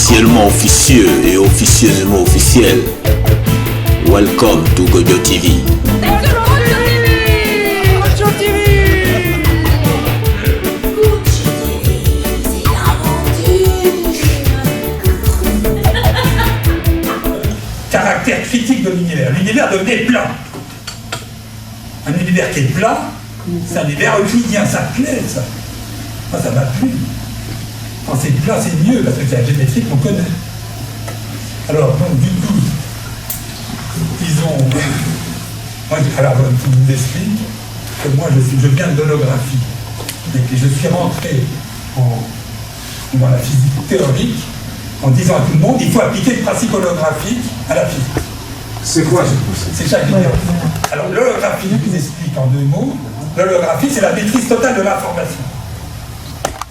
officiellement officieux et officieusement officiel. Welcome to Gojo TV. Caractère critique de l'univers. L'univers devenait plat. Un univers qui est plat, c'est un univers euclidien, ça plaît, ça. Moi, ça m'a plu. Quand c'est plat, c'est mieux, parce que c'est la géométrie qu'on connaît. Alors, donc, du coup, ils ont... Alors, je vous explique que moi, je viens de l'holographie. Et que je suis rentré dans la physique théorique en disant à tout le monde, il faut appliquer le principe holographique à la physique. C'est quoi ce concept? C'est chaque vidéo. Alors, l'holographie, je vous explique en 2 mots. L'holographie, c'est la maîtrise totale de l'information.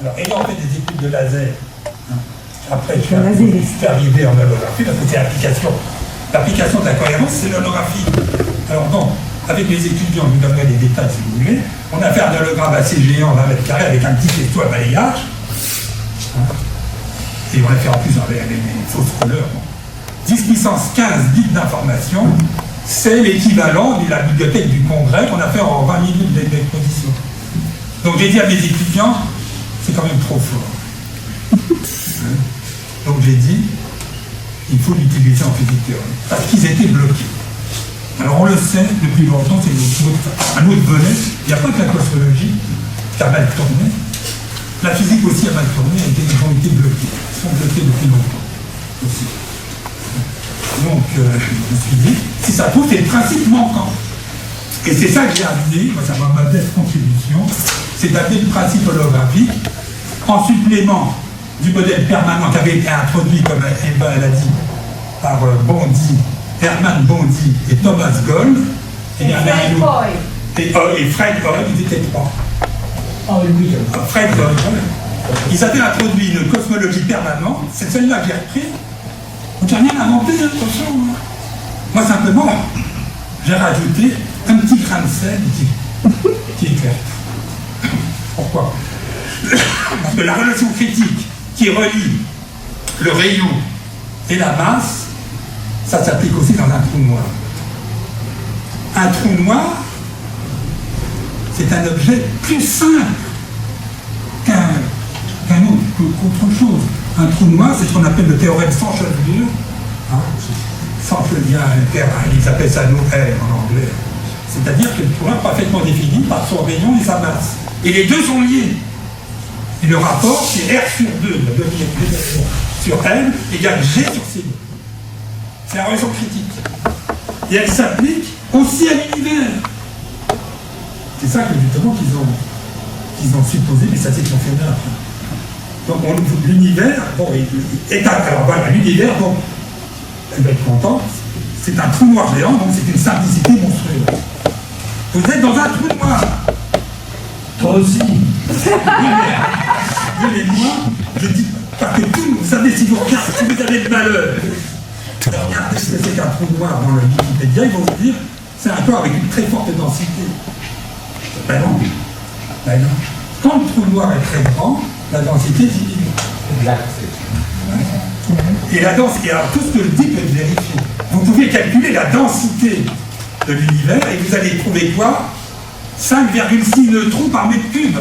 Alors, ayant fait des études de laser, après, je suis arrivé en holographie, parce que c'est l'application. L'application de la cohérence, c'est l'holographie. Alors, bon, avec les étudiants, je vous donnerai les détails si vous voulez. On a fait un hologramme assez géant, 20 mètres carrés, avec un petit faisceau à balayage. Et on l'a fait en plus avec les fausses couleurs. 10 puissance 15 bits d'information, c'est l'équivalent de la bibliothèque du Congrès qu'on a fait en 20 minutes d'exposition. Donc j'ai dit à mes étudiants, c'est quand même trop fort. Donc j'ai dit, il faut l'utiliser en physique théorique, parce qu'ils étaient bloqués. Alors on le sait depuis longtemps, c'est un autre volet. Il n'y a pas que la cosmologie qui a mal tourné. La physique aussi a mal tourné, ils ont été bloqués. Ils sont bloqués depuis longtemps aussi. Donc, je me suis dit, si ça trouve, c'est le principe manquant. Et c'est ça que j'ai amené, moi, ça m'a ma modeste contribution, c'est d'amener le principe holographique en supplément du modèle permanent qui avait été introduit, comme Eva l'a dit, par Hermann Bondi et Thomas Gold. Et Fred Hoyle, ils étaient 3. Fred Hoyle. Ils avaient introduit une cosmologie permanente, c'est celle-là que j'ai repris. Donc, j'ai rien inventé, attention. Moi, simplement, j'ai rajouté un petit grain de sel qui éclaire. Pourquoi? Parce que la relation critique qui relie le rayon et la masse, ça s'applique aussi dans un trou noir. Un trou noir, c'est un objet plus simple qu'autre chose. Un trou noir, c'est ce qu'on appelle le théorème sans chevelure. Sans lien interne, ils appellent ça Noël en anglais. C'est-à-dire que le trou noir est parfaitement défini par son rayon et sa masse. Et les deux sont liés. Et le rapport, c'est R sur 2, la demi-équation sur L égale G sur C. C'est la relation critique. Et elle s'applique aussi à l'univers. C'est ça que justement qu'ils ont supposé, mais ça s'est confirmé après. Donc l'univers, bon, alors voilà, l'univers, bon, elle va être contente, c'est un trou noir géant, donc c'est une simplicité monstrueuse. Vous êtes dans un trou noir. Toi aussi. Mais moi, je dis, parce que vous savez, si vous regardez, si vous avez le malheur, regardez ce que c'est qu'un trou noir dans le Wikipédia, ils vont vous dire, c'est un corps avec une très forte densité. Ben non. Ben non. Quand le trou noir est très grand, la densité diminue. Et la densité, alors tout ce que je dis peut être vérifié. Vous pouvez calculer la densité de l'univers et vous allez trouver quoi? 5,6 neutrons par mètre cube.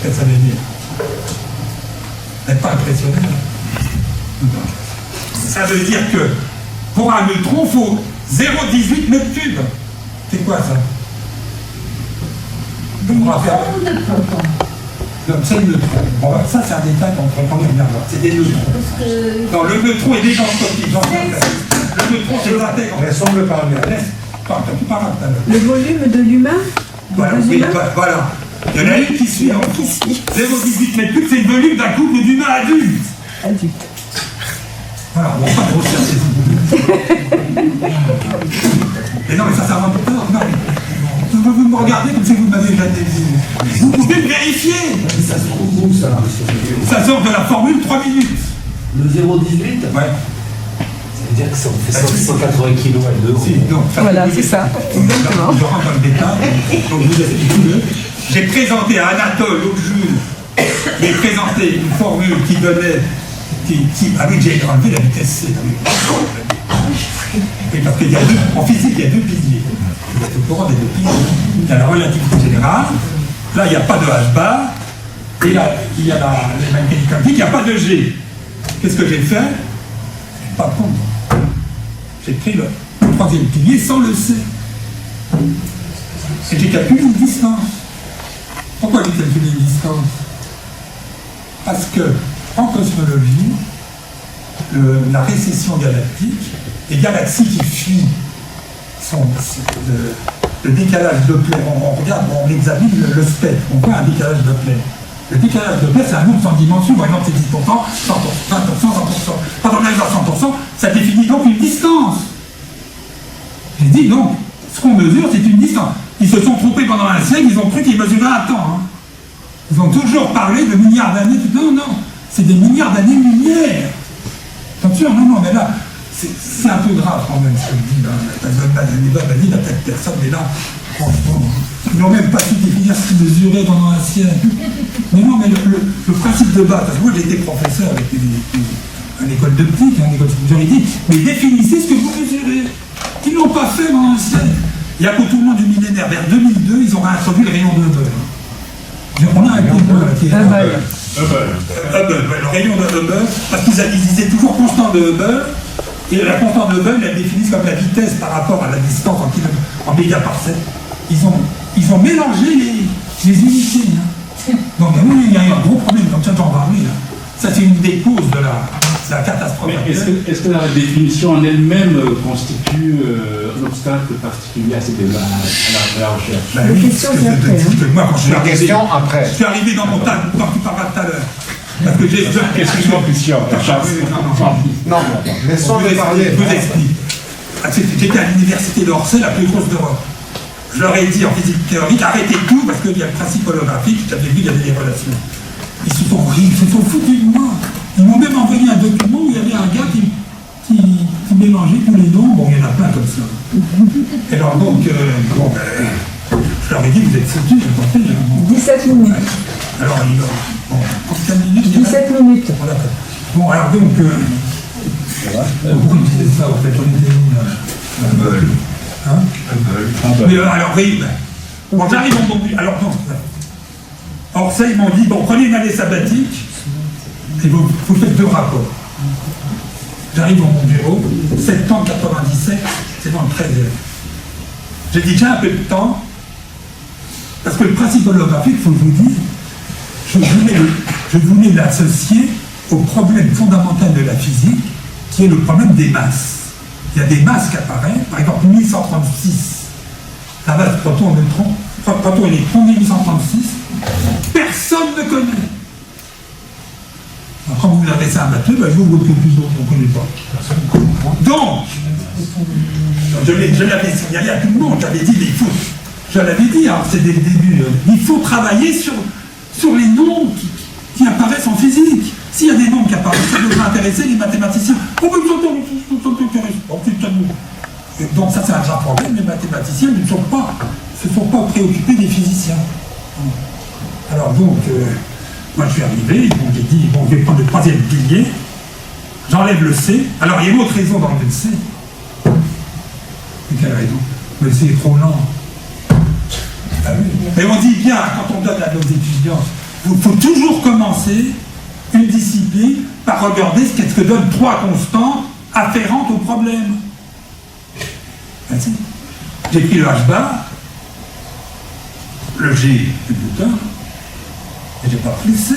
Qu'est-ce que ça veut dire? Vous n'êtes pas impressionné? Ça veut dire que pour un neutron, il faut 0,18 mètres cubes. C'est quoi ça? Donc c'est le neutron. Bon, ça c'est un détail qu'on va bien voir. C'est des neutrons. Non, le neutron est dégenstotique. Le neutron c'est l'intègre. Ressemble par là. Le volume de l'humain? Voilà, oui, voilà. Il y en a une qui suit en tout. 0,18 mètres cubes, c'est le volume d'un couple d'humains adultes. Voilà, on va pas grossir ces mais non, mais ça remonte pas. Non. Vous me regardez comme si vous m'avez déjà dit. Vous pouvez le vérifier. Ça se trouve où ça? Ça sort de la formule 3 minutes. Le 0,18? Ouais. Ça veut dire que ça fait 180 kg à 2 euros. Voilà, c'est ça. Exactement. Je rentre dans le détail. Donc je vous explique. J'ai présenté à Anatole l'autre jour j'ai présenté une formule qui donnait, ah oui, j'ai enlevé la vitesse C. Et parce qu'il y a en physique, il y a deux piliers. Vous êtes au courant des deux piliers. Il y a la relativité générale, là, il n'y a pas de H bar, et là, il y a la mécanique quantique, il n'y a pas de G. Qu'est-ce que j'ai fait? Pas con. J'ai pris le troisième pilier sans le C. Et j'ai calculé une distance. Pourquoi j'ai calculé une distance? Parce que, en cosmologie, la récession galactique, les galaxies qui fuient le décalage Doppler, on regarde, on examine le spectre, on voit un décalage Doppler. Le décalage Doppler, c'est un nombre sans dimension, par exemple c'est 10%, 100%, 20%, 100%. Quand on arrive à 100%, ça définit donc une distance. J'ai dit donc, ce qu'on mesure, c'est une distance. Ils se sont trompés pendant un siècle, ils ont cru qu'ils mesuraient un temps. Hein. Ils ont toujours parlé de milliards d'années. Non, non, c'est des milliards d'années-lumière. Attention, non, mais là, c'est un peu grave quand même ce que je dis. La vie n'a peut-être personne, mais là, franchement, ils n'ont même pas su définir ce qu'ils mesuraient pendant un siècle. Mais non, mais le principe de base, parce que moi j'ai été professeur avec une école d'optique, une école juridique, mais définissez ce que vous mesurez. Ils n'ont pas fait pendant un siècle. Et à qu'au tournant du millénaire, vers 2002, ils auraient introduit le rayon de Hubble. On a un Hubble, le rayon de Hubble, parce qu'ils disaient toujours constant de Hubble, et la constante de Hubble, elle définissent comme la vitesse par rapport à la distance en mégaparsec. Ils ont mélangé les unités. Hein. Donc il y a eu un gros problème, comme ça j'en parlais. Ça c'est une des causes de la catastrophe. Mais est-ce que la définition en elle-même constitue un obstacle particulier à ces débats, à la recherche? La question c'est après. Moi, quand après. Je suis arrivé dans mon tas, quand tu parles tout à l'heure. Parce que j'ai. Excuse-moi, Christian. Non, laissons-le parler. Je vous explique. J'étais à l'université d'Orsay, la plus grosse d'Europe. Je leur ai dit en physique théorique, arrêtez tout, parce qu'il y a le principe holographique, j'avais vu, il y avait des relations. Ils se sont foutus de moi. Ils m'ont même envoyé un document où il y avait un gars qui mélangeait tous les noms. Bon, il y en a plein comme ça. Et alors donc, je leur ai dit, vous êtes foutus, j'ai compris. 17 minutes. Alors, bon, 15 minutes. 17 minutes. Voilà. Bon, alors donc, pourquoi ils disaient ça, en fait, on était où, là? Hein? Mais alors, oui, bon, j'arrive en bon but. Alors, non, Orsay, ils m'ont dit, bon, prenez une année sabbatique, et vous faites 2 rapports. J'arrive dans mon bureau, septembre 97, c'est dans le 13e. J'ai dit, j'ai un peu de temps, parce que le principe holographique, il faut que je vous dise, je voulais l'associer au problème fondamental de la physique, qui est le problème des masses. Il y a des masses qui apparaissent, par exemple 1836, la masse proton-neutron, proton-électron 1836, personne ne connaît. Alors, quand vous avez ça à matheux, ben, vous plus d'autres, on ne connaît pas. Donc, je l'avais signalé à tout le monde, j'avais dit, mais il faut, je l'avais dit, hein, c'est dès le début, il faut travailler sur les nombres qui apparaissent en physique. S'il y a des nombres qui apparaissent, ça devrait intéresser les mathématiciens. Oh, mais donc ça c'est un grand problème, les mathématiciens ne se sont pas préoccupés des physiciens. Alors donc, moi je suis arrivé, donc j'ai dit, bon, je vais prendre le 3e pilier, j'enlève le C. Alors il y a une autre raison d'enlever le C. Mais quelle raison? Le C est trop lent. Ah oui. Mais on dit bien, quand on donne à nos étudiants, il faut toujours commencer une discipline par regarder ce que donnent 3 constantes afférentes au problème. J'ai pris le H bar, le G, le bouton, et j'ai pas pris le C.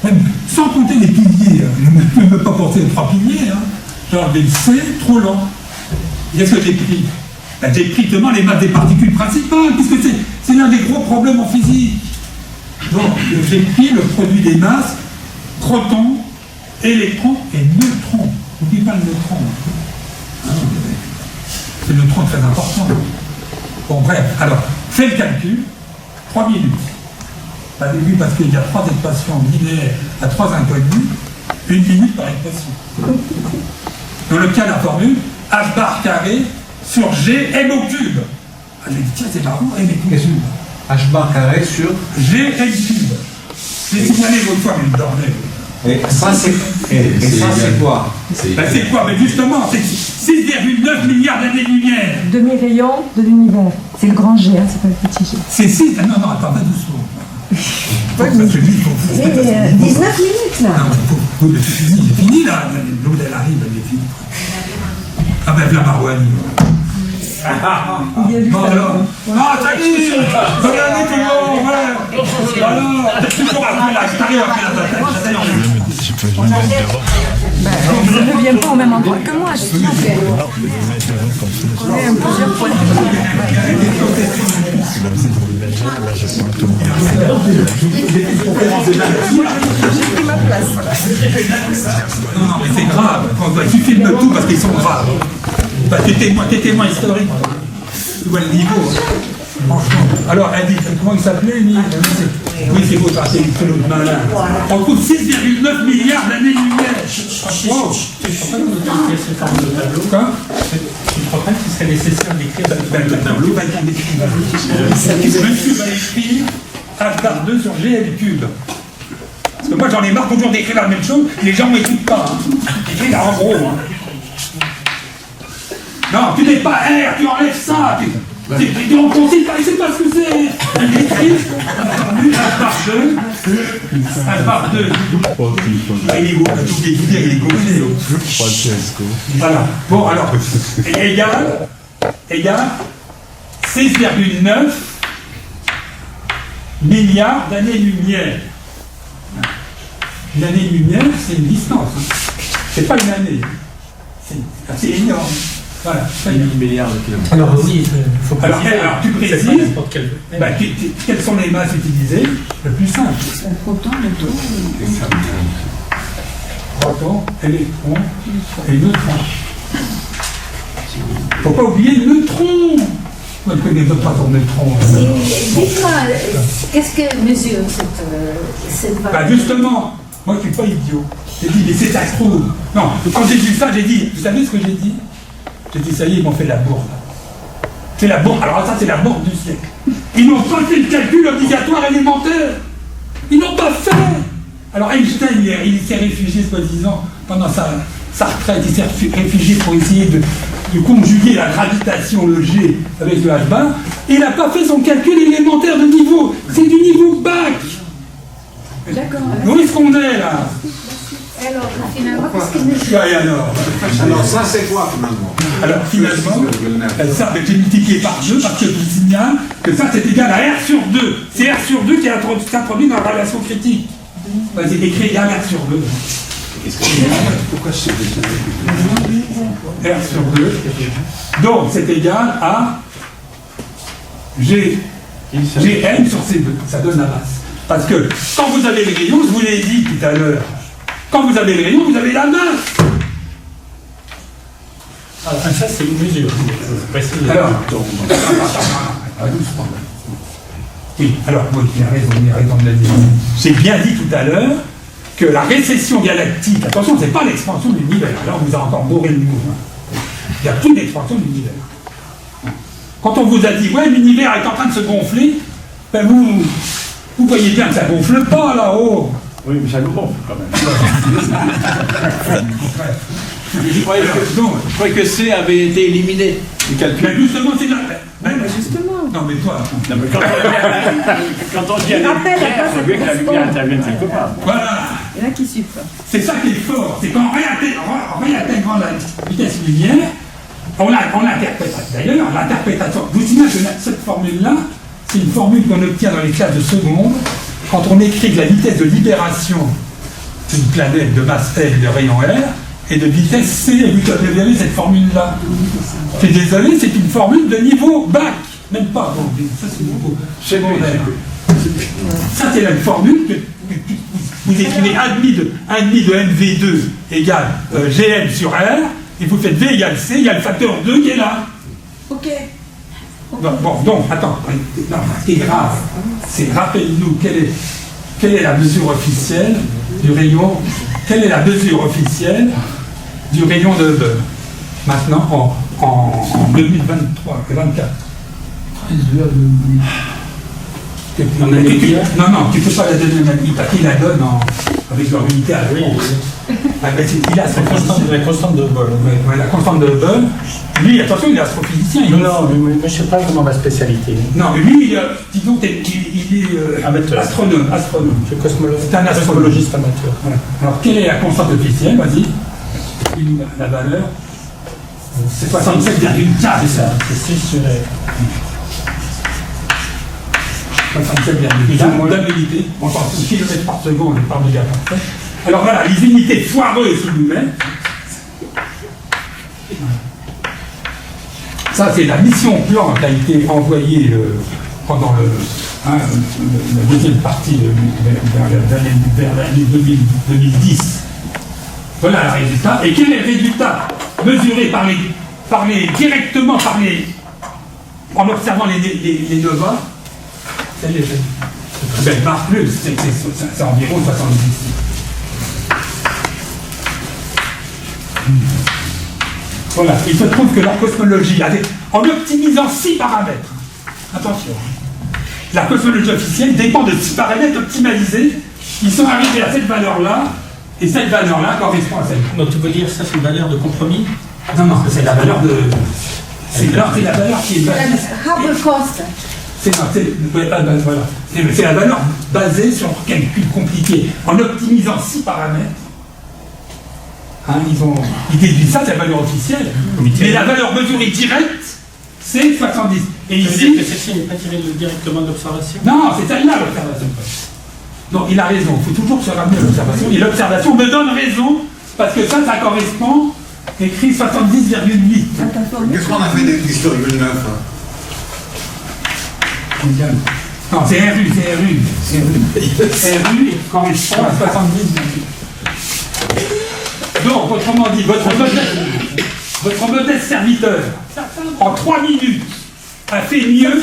Même sans compter les piliers, je ne peux même pas porter les 3 piliers. Hein. J'ai enlevé le C, trop lent. Qu'est-ce que j'ai pris? Ben, j'ai pris seulement les masses des particules principales, puisque c'est l'un des gros problèmes en physique. Donc, j'ai pris le produit des masses, protons, électrons et neutrons. N'oubliez pas le neutron. Hein. C'est le neutron très important. Bon, bref, alors, fais le calcul, 3 minutes. Pas début parce qu'il y a 3 équations linéaires à 3 inconnus, 1 minute par équation. Dans le cas de la formule, H bar carré sur G M au cube. Ah, j'ai dit, tiens, c'est marrant, M au cube. H bar carré sur G M cube. J'ai signalé l'autre fois, mais il dormait. Et ça, c'est quoi? Ben, c'est quoi? Mais justement, c'est 6,9 milliards d'années-lumière. Demi-rayon de l'univers. C'est le grand G, hein, c'est pas le petit G. C'est 6. Non, attends, pas doucement. C'est 19 minutes là. Non, c'est fini, j'ai fini là. L'eau, elle arrive, elle est finie. Ah ben, la Marouani. Bon alors. Ah, ça y est. Regardez tout le monde, ouais. Alors, toujours après là, je t'arrive après la bataille. Vous ne viens pas au même endroit que moi, justement. On est plusieurs points. J'ai pris ma place. Non, mais c'est grave. Tu filmes tout parce qu'ils sont graves. Bah, t'es témoin historique. Tu vois le niveau. Franchement. Alors, elle dit, comment il s'appelait, lui? Oui, c'est beau, c'est l'autre malin. On trouve 6,9 milliards d'années-lumière. Wow. Tu crois que ce tableau Quoi? Tu crois pas qu'il serait nécessaire d'écrire ce tableau? Monsieur va écrire H/2 sur GL cube. Parce que moi, j'en ai marre toujours d'écrire la même chose, les gens ne m'écoutent pas. Hein. Écris là en gros. Hein. Non, tu n'es pas R, tu enlèves ça. Tu en conseil, il sait pas ce que c'est. Il écrit H/2. Il est beau, il est gonflé. Voilà. Bon, alors, égal 6,9 milliards d'années-lumière. Une année-lumière, c'est une distance. Hein. C'est pas une année. C'est énorme. Voilà. 1000 milliards de kilomètres. Alors, oui, alors tu précises, quelles sont les masses utilisées? Le plus simple. Un proton, neutre. Proton, électron et neutron. Faut pas oublier le neutron. On ne connaît pas ton neutron. Dites-moi, qu'est-ce que mesure cette valeur? Justement, moi je suis pas idiot. J'ai dit, mais c'est astro. Non, quand j'ai vu ça, j'ai dit, vous savez ce que j'ai dit? J'ai dit, ça y est, ils m'ont fait la bourde. C'est la bourde. Alors ça, c'est la bourde du siècle. Ils n'ont pas fait le calcul obligatoire élémentaire. Ils n'ont pas fait. Alors Einstein, il s'est réfugié, soi-disant, pendant sa retraite, il s'est réfugié pour essayer de conjuguer la gravitation, le G, avec le H bar. Et il n'a pas fait son calcul élémentaire de niveau. C'est du niveau bac. D'accord. Où est-ce qu'on est là? Alors, finalement, qu'est-ce que mesure? Alors, ça, c'est quoi, finalement? Alors, finalement, ça, j'ai multiplié par 2 parce que je vous signale que ça, c'est égal à R sur 2. C'est R sur 2 qui est introduit dans la relation critique. C'est écrit égal à R sur 2. Pourquoi je sais déjà? R sur 2. Donc, c'est égal à Gn sur C2. Ça donne la masse. Parce que quand vous avez les rayons, je vous l'ai dit tout à l'heure, quand vous avez les rayons, vous avez la masse. Alors, ça, c'est une mesure. Alors, oui, alors, moi, il a raison de le dire. J'ai bien dit tout à l'heure que la récession galactique, attention, c'est pas l'expansion de l'univers. Là, on vous a encore bourré le mot. Hein. Il n'y a plus d'expansion de l'univers. Quand on vous a dit, ouais, l'univers est en train de se gonfler, ben vous voyez bien que ça ne gonfle pas là-haut. Oui, mais ça nous gonfle quand même. Je croyais que C avait été éliminé du calcul. Mais justement, c'est là. Justement. Non, mais toi. Non, mais quand on dit à la lumière, il faut bien que la lumière intervienne quelque part. Voilà. Il y en a qui suivent pas. C'est ça qui est fort. C'est qu'en réintégrant la vitesse lumière, on l'interprète. D'ailleurs, l'interprétation. Je vous signale que cette formule-là, c'est une formule qu'on obtient dans les classes de seconde quand on écrit que la vitesse de libération d'une planète de masse L de rayon R et de vitesse C. Et vous avez cette formule-là. Je suis désolé, c'est une formule de niveau bac. Même pas. Bon, ça, c'est niveau secondaire. Ça, c'est la formule que vous écrivez 1,5 de NV2 égale Gn sur R, et vous faites V égale C, il y a le facteur 2 qui est là. Ok. Bon, donc, attends. Non, ce qui est grave, c'est rappelle-nous quelle est la mesure officielle du rayon, quelle est la mesure officielle du rayon de Hubble maintenant en 2023 et 2024. Non, tu peux pas la donner en unité, parce qu'il la donne avec leur unité à Oui, il a la constante de Hubble. Ouais, la constante de Hubble. Lui, attention, il est astrophysicien. Non, mais je ne sais pas vraiment ma spécialité. Non, mais lui, disons, il est Amateur. astronome. Je suis cosmologiste. C'est un cosmologiste amateur. Voilà. Alors, quelle est la constante officielle? Vas-y. La valeur. C'est 67,4. C'est ça, c'est 6 sur 67,4. D'habilité. On parle de kilomètres par seconde et par mégaparsec. Alors voilà, les unités foireuses qu'il nous met. Ça, c'est la mission plan qui a été envoyée pendant la deuxième partie vers l'année 2010. Voilà le résultat. Et quel est le résultat mesuré directement en observant les novas? C'est pas plus, c'est environ 70. Voilà, il se trouve que leur cosmologie, en optimisant 6 paramètres, attention, la cosmologie officielle dépend de 6 paramètres optimalisés, ils sont arrivés à cette valeur-là, et cette valeur-là correspond à celle-là. Donc tu veux dire ça c'est une valeur de compromis? Non, c'est la valeur de... C'est la valeur qui est basée... Hubble constant. C'est la valeur basée sur un calcul compliqué, en optimisant 6 paramètres. Ils déduisent ça, c'est la valeur officielle. Mais la valeur mesurée directe, c'est 70. Et ici. Que celle-ci n'est pas tirée directement de l'observation? Non, c'est celle-là l'observation. Donc il a raison, il faut toujours se ramener à l'observation. Et l'observation me donne raison, parce que ça correspond, écrit 70,8. Qu'est-ce qu'on a fait des 10,9 Non, c'est RU. RU correspond à 70,8. Donc, autrement dit, votre modeste serviteur, en 3 minutes, a fait mieux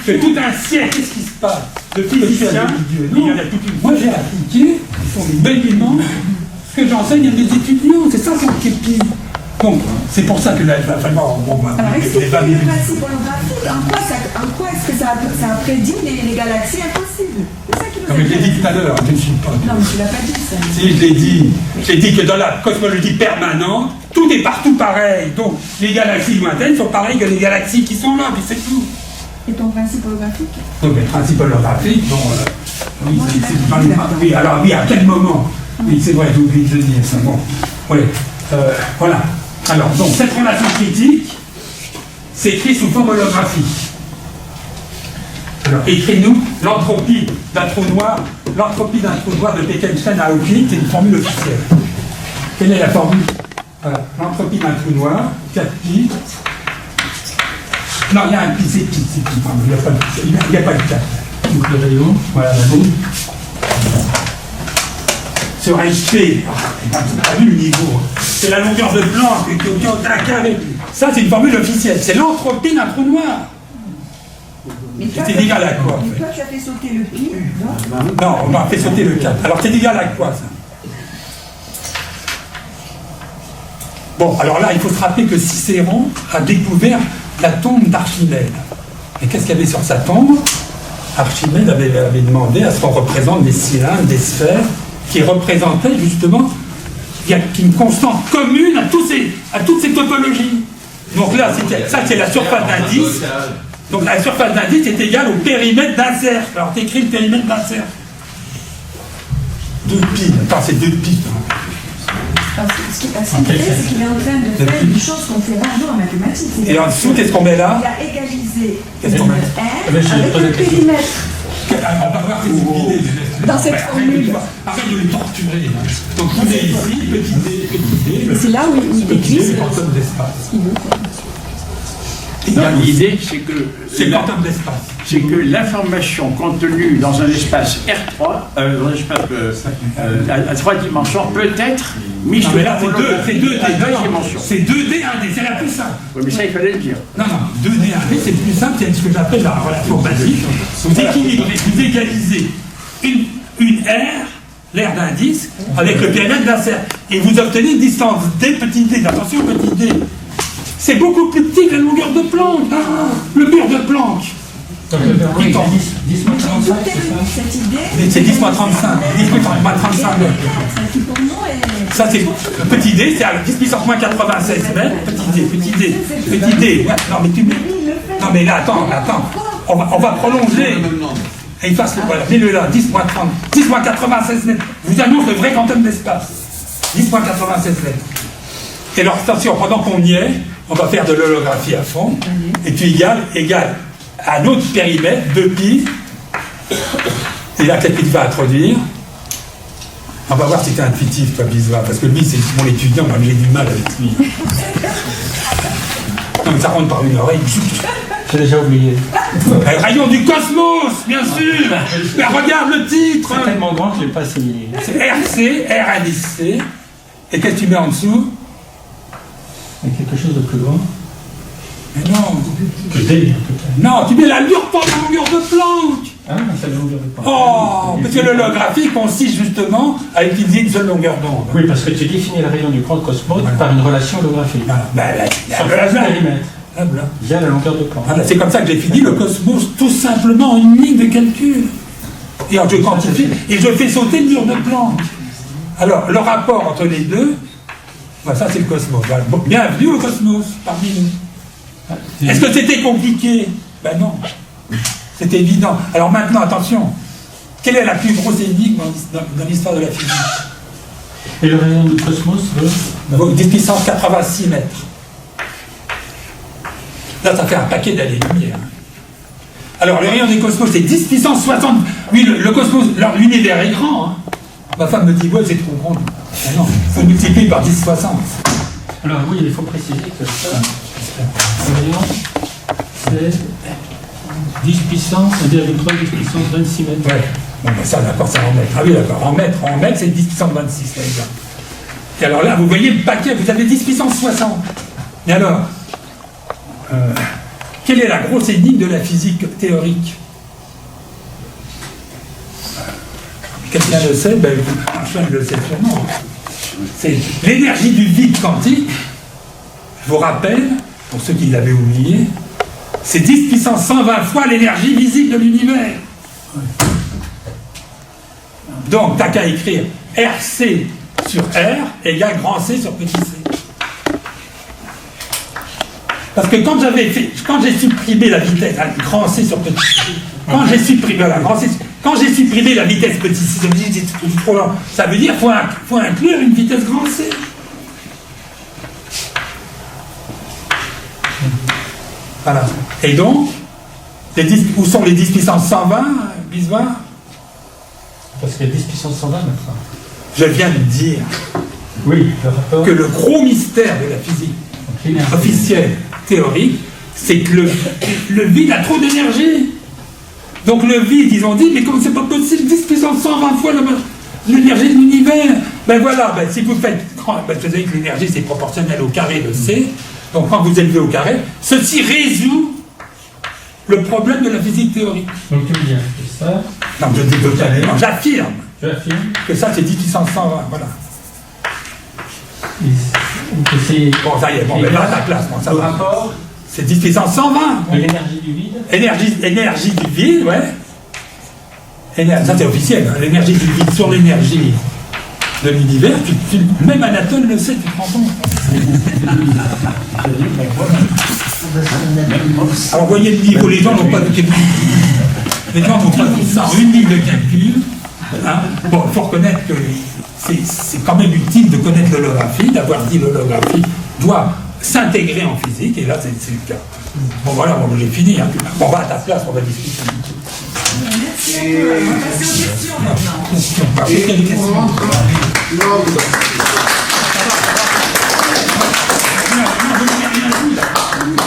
que tout un siècle. Qu'est-ce qui se passe? De physiciens, il y en a toute une. Moi, j'ai appliqué, ils font des bêtements, ce que j'enseigne à des étudiants, c'est ça son képi. Donc, c'est pour ça que là, il va falloir. Alors, expliquez le principe holographique. En quoi est-ce que ça prédit les galaxies impossibles? C'est ça qui nous Comme je l'ai dit tout à l'heure, je ne suis pas. Non, mais tu l'as pas dit ça. Si, je l'ai dit. J'ai dit que dans la cosmologie permanente, tout est partout pareil. Donc, les galaxies lointaines sont pareilles que les galaxies qui sont là, puis c'est tout. Et ton principe holographique? Donc, le principe holographique, bon. Oui, alors, oui, à quel moment? Oui, c'est vrai, j'ai oublié de le dire, ça. Bon. Oui. Voilà. Alors, donc, cette relation critique s'écrit sous forme holographique. Alors, écris-nous l'entropie d'un trou noir de Bekenstein à Hawking, c'est une formule officielle. Quelle est la formule? L'entropie d'un trou noir, 4 pi. Non, il y a un pi, c'est pi, pardon, il n'y a pas de 4. Donc, le rayon, voilà la bombe. Sur un P, t'as vu le niveau? C'est la longueur de Planck, un carré. Ça, c'est une formule officielle. C'est l'entropie d'un trou noir. C'est égal à quoi? Mais toi, tu as fait sauter le pi, non? Non, on a fait sauter le 4. Alors, c'est égal à quoi, ça? Bon, alors là, il faut se rappeler que Cicéron a découvert la tombe d'Archimède. Et qu'est-ce qu'il y avait sur sa tombe? Archimède avait demandé à ce qu'on représente des cylindres, des sphères, qui représentaient justement une constante commune à toutes ces topologies. Donc là, ça c'est la surface d'indice. Donc la surface d'indice est égale au périmètre d'un cercle. Alors t'écris le périmètre d'un cercle. 2 pi. Attends, c'est 2 pi. Ce qui est c'est qu'il est en train de faire une chose qu'on fait rarement en mathématiques. Et en dessous, qu'est-ce qu'on met là? Il a égalisé Qu'est-ce qu'on met? avec le périmètre. On va voir ces idées. Dans cette formule. Arrête de les torturer. Donc vous avez ici, petit d. Et c'est là où il écrit c'est le quantum d'espace. L'idée, c'est que c'est le quantum d'espace. C'est que l'information contenue dans un espace R3, dans un espace à 3 dimensions, peut être mise Non, mais là, c'est 2D. dimensions. C'est 2D, 1D, c'est la plus simple. Oui, mais ça, il fallait le dire. Non, 2D, 1D, c'est plus simple, c'est ce que j'appelle la relation basique. Vous équilibrez, vous égalisez une R, l'aire d'indice, avec le périmètre d'un cercle. Et vous obtenez une distance D, petit d. Attention, petit d. C'est beaucoup plus petit que la longueur de Planck. Le mur de Planck. Oui, 10 moins 35, c'est ça? Cette idée. c'est 10 moins 35. 10 moins 35 mètres. Qui pour nous est. Ça, c'est une petite idée, c'est à 10 puissance moins 96 mètres. Petite idée. Ouais, non, mais non, mais là, attends. On va prolonger. Et il fasse le. Voilà, mets-le là, 10 moins 30. 10 moins 96 mètres. Je vous annonce le vrai quantum d'espace. 10 moins 96 mètres. Et alors, attention, pendant qu'on y est, on va faire de l'holographie à fond. Et puis égal à un autre périmètre, 2π. Et là, qu'est-ce qu'il va introduire? On va voir si c'est intuitif, toi, Biswa, parce que lui, c'est mon étudiant, moi, j'ai du mal avec lui. Non, mais ça rentre par une oreille. J'ai déjà oublié. Rayon du cosmos, bien sûr. Mais regarde le titre. C'est tellement grand que je l'ai pas signé. C'est RC, R-A-D-C. Et qu'est-ce que tu mets en dessous? Il y a quelque chose de plus grand. Mais non. Que D, peut-être. Non, tu mets la longueur de Planck. Ah, c'est la longueur de Planck. Oh, parce que l'holographie consiste justement à utiliser une seule longueur d'onde. Oui, parce que tu définis la rayon du grand cosmos par une relation holographique. Voilà. Sur le périmètre. Via la longueur de Planck. Voilà, c'est comme ça que j'ai fini le cosmos, tout simplement en une ligne de calcul. Et alors je quantifie et je fais sauter le mur de Planck. Alors, le rapport entre les deux, voilà, ça c'est le cosmos. Voilà. Bon, bienvenue au cosmos, parmi nous. Est-ce que c'était compliqué? Ben non. C'était évident. Alors maintenant, attention. Quelle est la plus grosse énigme dans l'histoire de la physique? Et le rayon du cosmos veut 10 puissance 86 mètres. Là, ça fait un paquet d'années-lumière. Alors, le rayon du cosmos, c'est 10 puissance 60. Oui, le cosmos, l'univers est grand. Hein. Ma femme me dit, ouais, c'est trop grand. Ah non, il faut multiplier par 10 60. Alors oui, il faut préciser que ça, le rayon, c'est 10 puissance, 1,3 10 puissance 26 mètres. Ouais. Bon, ben ça, d'accord, c'est en mètres. Ah oui, d'accord. En mètres, c'est 10 puissance 26, par exemple. Et alors là, vous voyez le paquet, vous avez 10 puissance 60. Et alors, quelle est la grosse énigme de la physique théorique? Quelqu'un le sait? Ben, Einstein le sait sûrement. C'est l'énergie du vide quantique. Je vous rappelle, pour ceux qui l'avaient oublié, c'est 10 puissance 120 fois l'énergie visible de l'univers. Donc, t'as qu'à écrire RC sur R égale grand C sur petit c. Parce que quand j'ai supprimé la vitesse, grand C sur petit c, quand j'ai supprimé la vitesse petit c, c'est trop lent, ça veut dire qu'il faut inclure une vitesse grand C. Voilà. Et donc, où sont les 10 puissance 120, Biswa? Parce qu'il y a 10 puissance 120 maintenant. Je viens de dire que le gros mystère de la physique officielle, théorique, c'est que le vide a trop d'énergie. Donc le vide, ils ont dit, mais comme c'est pas possible, 10 puissance 120 fois l'énergie de l'univers. Ben voilà, ben si vous faites, vous savez que l'énergie c'est proportionnel au carré de C, donc quand vous élevez au carré, ceci résout le problème de la physique théorique. Donc tu me dis que ça... Non, je dis que j'affirme que ça c'est 10 puissance 120, voilà. Bon, ça y est, bon, mais là à ta place, bon, ça va. Rapport, c'est 10 puissance 120. de l'énergie du vide. Énergie du vide, ouais. Ça c'est officiel, hein, l'énergie du vide sur l'énergie de l'univers, même Anatole le sait, tu te rends compte. Alors vous voyez le niveau, les gens n'ont pas de calcul. Les gens n'ont pas tout ça en une ligne de calcul. Hein. Bon, il faut reconnaître que c'est quand même utile de connaître l'holographie, d'avoir dit l'holographie doit s'intégrer en physique, et là c'est le cas. Bon voilà, bon, j'ai fini. Hein. Bon, va à ta place, on va discuter. Merci. On va passer aux questions maintenant. Quelles questions?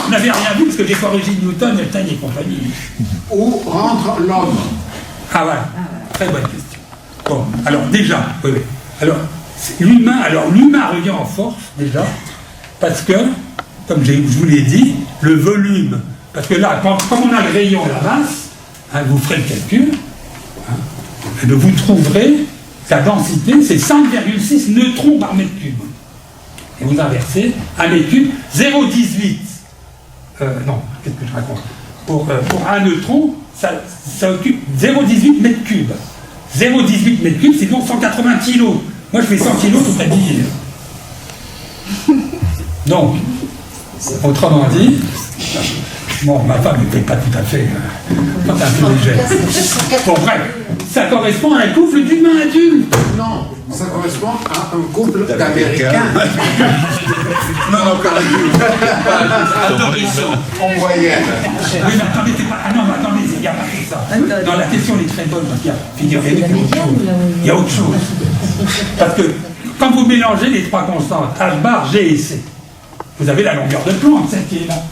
Vous n'avez rien vu parce que j'ai corrigé Newton, Einstein et compagnie. Où rentre l'homme? Ah voilà, très bonne question. Bon, alors déjà, oui. Alors, l'humain revient en force déjà, parce que, comme je vous l'ai dit, le volume, parce que là, quand on a le rayon, la masse, hein, vous ferez le calcul, hein, et vous trouverez sa densité, c'est 5,6 neutrons par mètre cube. Et vous inversez, 1 mètre cube, 0,18. Non, qu'est-ce que je raconte? pour un neutron, ça occupe 0,18 mètres cubes. 0,18 mètres cubes, c'est donc 180 kilos. Moi, je fais 100 kilos toute la vie. Donc, autrement dit, bon, ma femme n'était pas tout à fait un peu légère. Bon, bref, ça correspond à un couple d'humains adultes. Non, ça correspond à un couple d'Américains. Non, En moyenne. oui, mais attendez, c'est pas... Ah non, mais attendez, il n'y a pas que ça. Dans la question, elle est très bonne, parce qu'il y a, figurez-vous, il y a autre chose. Parce que quand vous mélangez les trois constantes, H bar, G et C, vous avez la longueur de Planck, celle qui est là.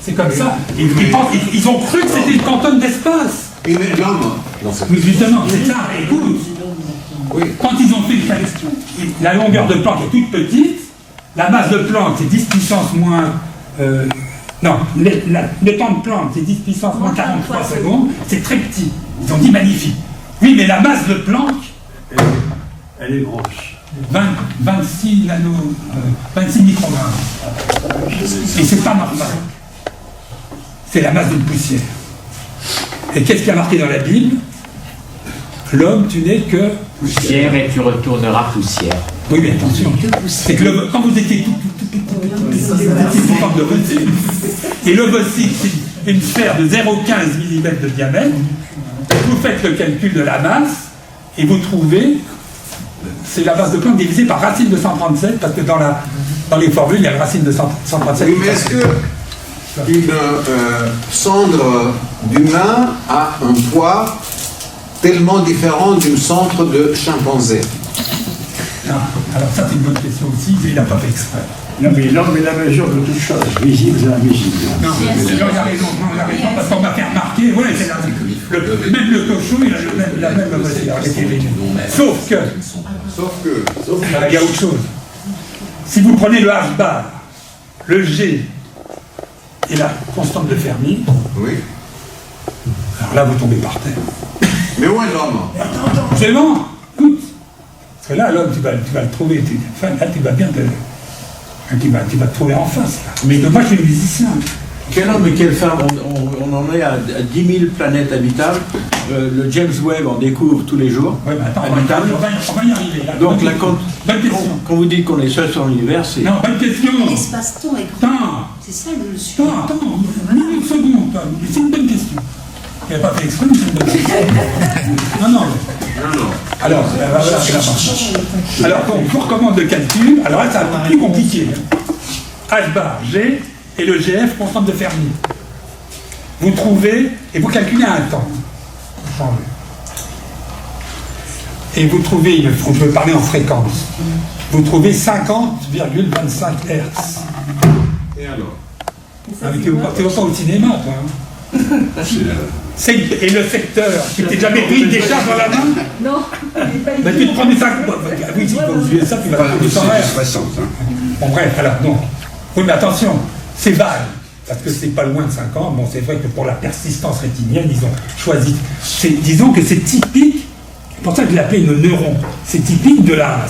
C'est comme ça. Ils ont cru que c'était une quantum d'espace. Et mais l'homme. Mais justement, c'est ça, écoute. Oui. Quand ils ont fait une question, la longueur de Planck est toute petite, la masse de Planck c'est 10 puissance moins... non, le temps de Planck c'est 10 puissance moins 43 secondes, c'est très petit. Ils ont dit magnifique. Oui, mais la masse de Planck, Elle est grosse. 26 microgrammes. Et c'est pas normal. C'est la masse d'une poussière. Et qu'est-ce qui a marqué dans la Bible? L'homme, tu n'es que... Poussière et tu retourneras poussière. Oui, mais attention. C'est que quand vous étiez tout petit, vous étiez sous forme de l'ovocyte. Et l'ovocyte, c'est une sphère de 0,15 mm de diamètre. Vous faites le calcul de la masse et vous trouvez... C'est la masse de Planck divisée par racine de 137, parce que dans les formules, il y a la racine de 137. Oui, mais est-ce que une cendre d'humain a un poids tellement différent d'une cendre de chimpanzé? Ah, alors ça, c'est une bonne question aussi, il n'a pas fait exprès. Non, mais l'homme est la mesure de toutes choses, visibles et invisibles. Non, il a raison, parce qu'on m'a fait remarquer, ouais, c'est même le cochon, il a la même Sauf que, il y a autre chose. Si vous prenez le H bar, le G et la constante de Fermi, Oui. alors là, vous tombez par terre. Mais où est l'homme? C'est bon, écoute. Parce que là, l'homme, tu vas le trouver, là, tu vas bien tu vas te trouver en face. Là. Mais moi, je suis musicien. Quel homme et quelle femme, on en est à 10 000 planètes habitables. Le James Webb en découvre tous les jours. Oui, mais attends, on va y arriver. Là. Donc là, bonne question. Quand vous dites qu'on est seul sur l'univers, c'est... Non, bonne question. L'espace-temps est grand. Attends. C'est ça le sujet. Attends, une seconde. C'est une bonne question. Il n'a pas fait exprès, mais c'est une bonne question. Non. Alors, voilà, c'est la fin. Alors, bon, je vous recommande le calcul. Alors là, c'est un peu plus compliqué. H bar, G, et le GF, constante de Fermi. Vous trouvez, et vous calculez un temps. Et vous trouvez, on peut parler en fréquence, vous trouvez 50,25 Hz. Et alors? Avec vous partez pas au cinéma, toi. Et le secteur, tu t'es jamais pris des charges dans la main? Non. Mais tu te prends des sacs. Oui, si tu vas oublier ça, tu vas prendre du sang. Bon, bref, alors, non. Oui, mais attention, c'est vague, parce que c'est pas loin de 5 ans. Bon, c'est vrai que pour la persistance rétinienne, ils ont choisi. Disons que c'est typique, c'est pour ça que je l'appelais le neuron. C'est typique de la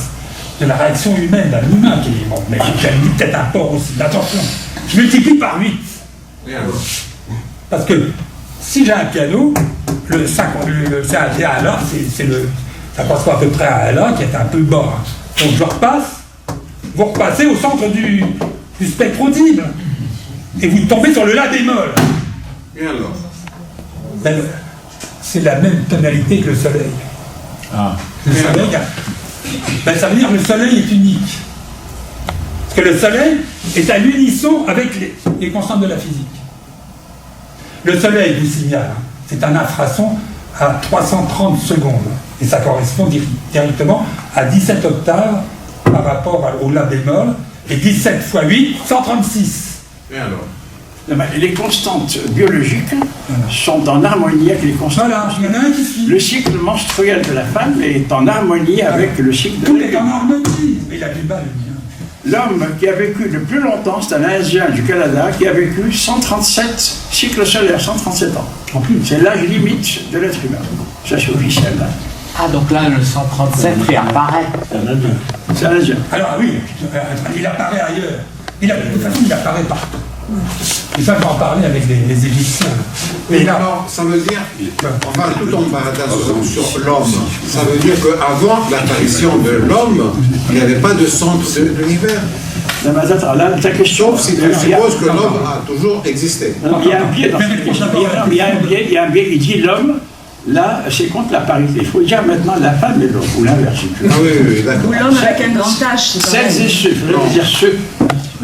réaction humaine, d'un humain qui est. Bon, mais j'ai mis peut-être un port aussi. Attention, je multiplie par 8. Et alors? Parce que si j'ai un piano, c'est un A là, ça correspond à peu près à un là qui est un peu bas. Donc je repasse, vous repassez au centre du spectre audible. Et vous tombez sur le La bémol. Et alors? Ben, c'est la même tonalité que le soleil. Ah. Le soleil, ben, ça veut dire que le soleil est unique. Parce que le soleil est à l'unisson avec les constantes de la physique. Le soleil vous signale, c'est un infrason à 330 secondes. Et ça correspond directement à 17 octaves par rapport au La bémol. Et 17 fois 8, 136. Et alors? Les constantes biologiques sont en harmonie avec les constantes. Voilà, il y en a un qui suit. Le cycle menstruel de la femme est en harmonie avec le cycle de Tout la est en harmonie. Mais il a du mal, lui. L'homme qui a vécu le plus longtemps, c'est un Indien du Canada qui a vécu 137 cycles solaires, 137 ans. En plus. C'est l'âge limite de l'être humain. Ça, c'est officiel. Hein. Ah, donc là, le 137 réapparaît. C'est un Indien. Alors oui, il apparaît ailleurs. De toute façon, il apparaît partout. Et ça, je vais en parler avec les Égyptiens. Mais alors, ça veut dire, enfin, tout en paradis sur l'homme, ça veut dire qu'avant l'apparition de l'homme, il n'y avait pas de centre de l'univers. Non, mais attends, là, ta question, si tu supposes que l'homme a toujours existé. Il y a un biais dans cette question. Il y a un biais, il dit l'homme, là, c'est contre la parité. Il faut dire maintenant la femme et l'homme, ou l'inverse. Ah oui, d'accord. Ou l'homme avec un grand H. Celles et ceux, je veux dire ceux.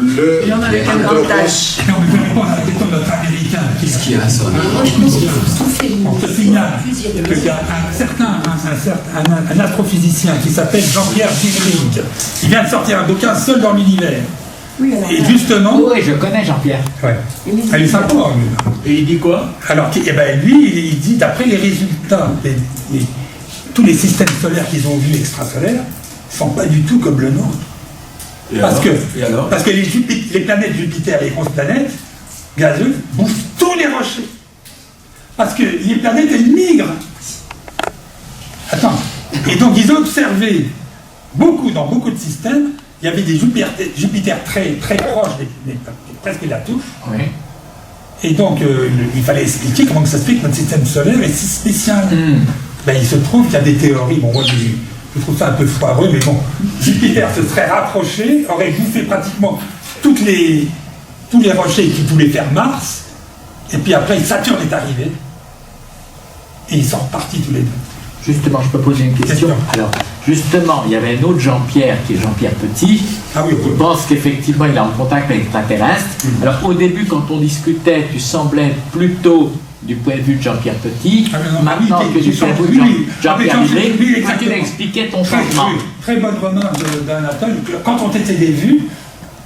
L'homme avec un grand H. Et on peut répondre à la question de notre américain. Qu'est-ce qu'il y a, ça? On te signale qu'il y a un astrophysicien qui s'appelle Jean-Pierre Diering. Il vient de sortir un bouquin Seul dans l'univers. Oui, et justement. Oui, je connais Jean-Pierre. Ouais. Il est sympa, lui. Et il dit quoi? Alors, lui, il dit, d'après les résultats, tous les systèmes solaires qu'ils ont vus extrasolaires ne sont pas du tout comme le nôtre. Parce que les planètes Jupiter et les grosses planètes gazeuses bouffent tous les rochers. Parce que les planètes, elles migrent. Attends. Et donc, ils ont observé dans beaucoup de systèmes, il y avait des Jupiter très, très proches, presque la touche. Oui. Et donc, il fallait expliquer comment ça se fait que notre système solaire est si spécial. Ben, il se trouve qu'il y a des théories. Bon, moi, je trouve ça un peu foireux, mais bon, Jupiter se serait rapproché, aurait bouffé pratiquement tous les rochers qui pouvaient faire Mars, et puis après, Saturne est arrivé, et ils sont repartis tous les deux. Justement, je peux poser une question. Alors, justement, il y avait un autre Jean-Pierre, qui est Jean-Pierre Petit, qui pense qu'effectivement, il est en contact avec l'extraterrestre. Alors, au début, quand on discutait, tu semblais plutôt du point de vue de Jean-Pierre Petit, maintenant que du point de vue de Jean-Pierre Diering, tu expliquais ton changement. Très bonne remarque d'Anatole. Quand on t'était des vues,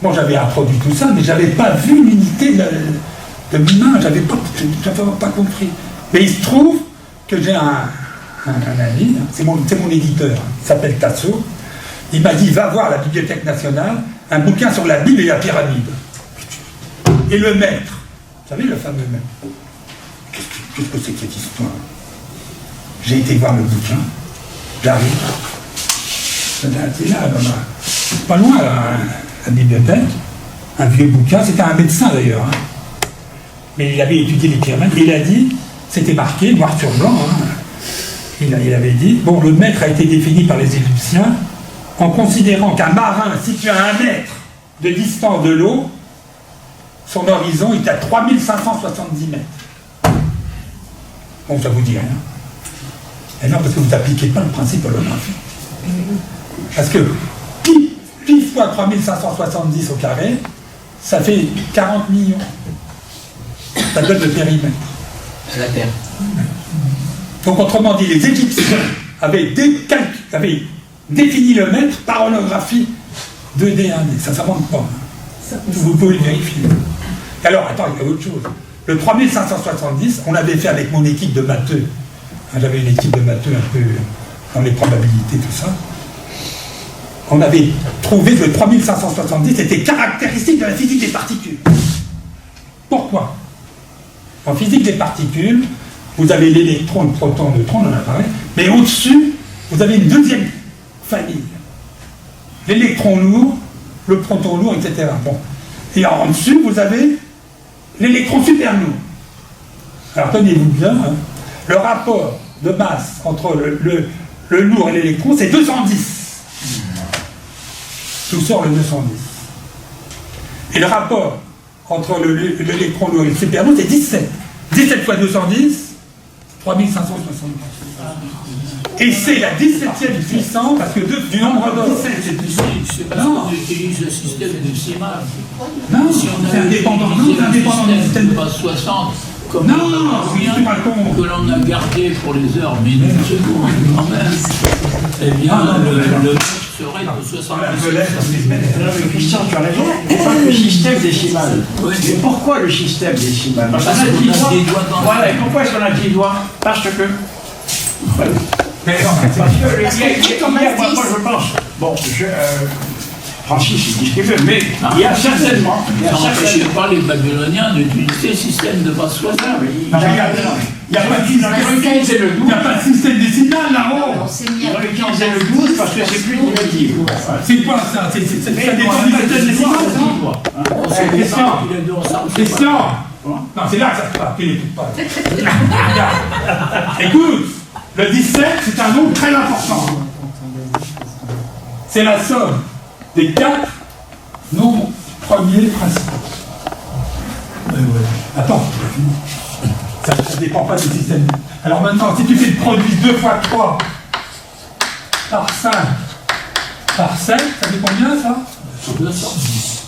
bon, j'avais introduit tout ça, mais j'avais pas vu l'unité de l'humain, j'avais pas compris. Mais il se trouve que j'ai un ami, c'est mon éditeur, il s'appelle Tasso, il m'a dit, va voir la Bibliothèque nationale, un bouquin sur la Bible et la pyramide. Et le maître, vous savez le fameux maître, qu'est-ce que c'est que cette histoire? J'ai été voir le bouquin, j'arrive, c'est là, pas loin, la bibliothèque, un vieux bouquin, c'était un médecin d'ailleurs, hein. Mais il avait étudié les pyramides, et il a dit, c'était marqué, noir sur blanc, hein. Il avait dit, bon, le maître a été défini par les Égyptiens en considérant qu'un marin situé à 1 mètre de distance de l'eau, son horizon est à 3570 mètres. Bon, ça vous dit rien. Et non, parce que vous n'appliquez pas le principe holographique. Parce que pi fois 3570 au carré, ça fait 40 millions. Ça donne le périmètre. La Terre. Donc, autrement dit, les Égyptiens avaient défini le mètre par holographie 2D, 1D. Ça ne s'invente pas. Vous pouvez le vérifier. Alors, attends, il y a autre chose. Le 3570, on l'avait fait avec mon équipe de matheux. J'avais une équipe de matheux un peu dans les probabilités, tout ça. On avait trouvé que le 3570 était caractéristique de la physique des particules. Pourquoi? En physique des particules, vous avez l'électron, le proton, le neutron, on en a parlé, mais au-dessus, vous avez une deuxième famille. L'électron lourd, le proton lourd, etc. Bon. Et en dessus, vous avez l'électron super lourd. Alors tenez-vous bien, hein, le rapport de masse entre le lourd et l'électron, c'est 210. Tout sort le 210. Et le rapport entre l'électron lourd et le super lourd, c'est 17. 17 fois 210, 3570. Et c'est la 17e puissance, parce que du nombre d'or. C'est parce qu'on utilise le système décimal. Non, si on c'est indépendant. Non, c'est indépendant du système de base 60. Comme non, que l'on a gardé pour les heures, minutes, secondes, quand même. Eh bien, le mètre serait de 70. Christian, tu as raison. Pourquoi le système décimal? Mais pourquoi le système décimal? Parce qu'on a 10 doigts. Voilà, et pourquoi est-ce qu'on a 10 doigts? Parce que. Mais non, parce que il y a, moi je pense. Bon, Francis, il dit ce qu'il veut, mais il y a certainement. Ça n'empêchait pas les Babyloniens d'utiliser le système de base 60. Il n'y a pas de système décimal là-haut. Dans le 15 et le 12, parce que c'est plus négatif. C'est quoi ça? Ça dépend du système décimal, ça? Christian. Non, c'est là que ça se passe, qu'il n'écoute pas. Regarde. Écoute, le 17, c'est un nombre très important. C'est la somme des 4 nombres premiers principaux. Attends, ça ne dépend pas du système. Alors maintenant, si tu fais le produit 2 fois 3 par 5 par 7, ça fait combien ça? 210.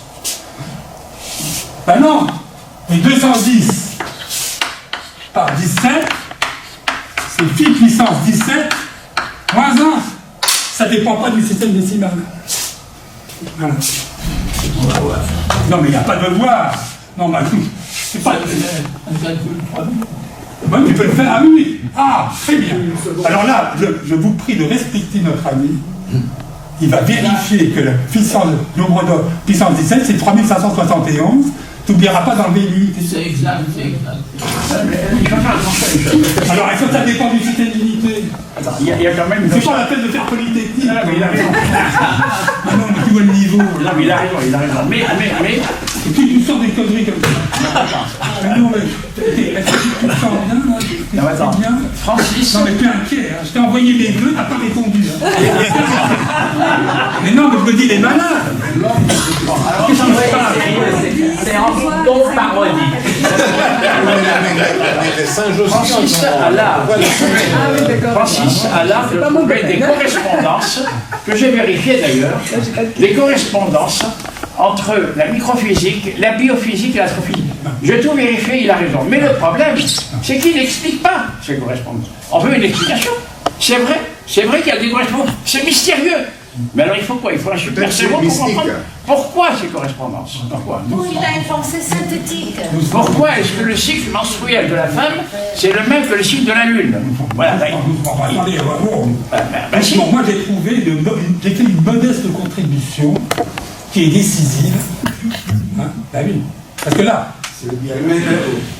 Ben non, mais 210 par 17, c'est phi puissance 17 moins 1. Ça ne dépend pas du système décimal. Voilà. Non, mais il n'y a pas de devoir. Non, mais c'est pas. Moi, tu peux le faire. Ah oui. Ah, très bien. Alors là, je vous prie de respecter notre ami. Il va vérifier que la puissance, le nombre de puissance 17, c'est 3571. Tu n'oublieras pas d'enlever une unité. C'est exact, c'est exact. Alors, est-ce que ça dépend du système d'unité? Il y a quand même. C'est pas la peine de faire polytechnique. Ah, mais il a raison. Ah non, mais tu vois le niveau. Non, mais il a raison, il a raison. Mais. Et puis tu sors des conneries comme ça. Mais non, mais. Est-ce que tu te sens bien, là? Non, attends. Bien Francis. Non, mais tu es inquiet. Hein. Je t'ai envoyé mes vœux, t'as pas répondu. Hein. Mais non, mais je me dis, il est malade. Qu'est-ce qui se passe? C'est en donc parodie. Francis a là des correspondances, que j'ai vérifiées d'ailleurs, des correspondances entre la microphysique, la biophysique et l'astrophysique. J'ai tout vérifié, il a raison. Mais le problème, c'est qu'il n'explique pas ces correspondances. On veut une explication. C'est vrai qu'il y a des correspondances. C'est mystérieux. Mais alors il faut quoi? Il faut un super cerveau pour comprendre pourquoi ces correspondances. Pourquoi? Il a une pensée synthétique. Pourquoi est-ce que le cycle menstruel de la femme, c'est le même que le cycle de la Lune? Voilà. Attendez, Si. Moi j'ai fait une modeste contribution qui est décisive. Hein? Bah oui. Parce que là. Mais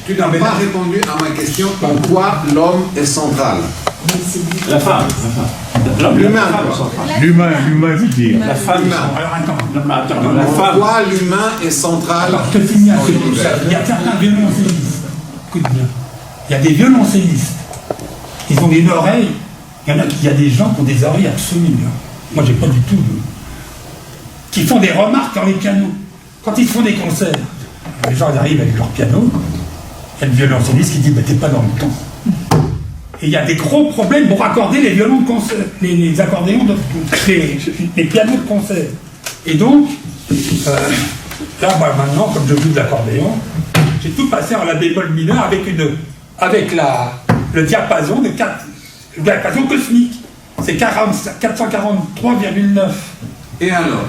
tu n'as pas répondu à ma question en quoi l'homme est central. La femme. L'humain. L'humain veut dire. La femme. Alors attends. La femme. Pourquoi l'humain est central? Alors je te signale que il y a certains violoncellistes. Écoute bien. Il y a des violoncellistes. Ils ont une oreille. Il y a des gens qui ont des oreilles absolues. Hein. Moi j'ai pas du tout. Qui font des remarques dans les pianos. Quand ils font des concerts. Les gens ils arrivent avec leur piano. Il y a le violoncelliste qui dit bah, t'es pas dans le temps. Et il y a des gros problèmes pour accorder les violons de concert, les accordéons, les pianos de concert. Et donc, là, moi, maintenant, comme je joue de l'accordéon, j'ai tout passé en la bémol mineur avec le diapason le diapason cosmique. C'est 443,9. Et alors?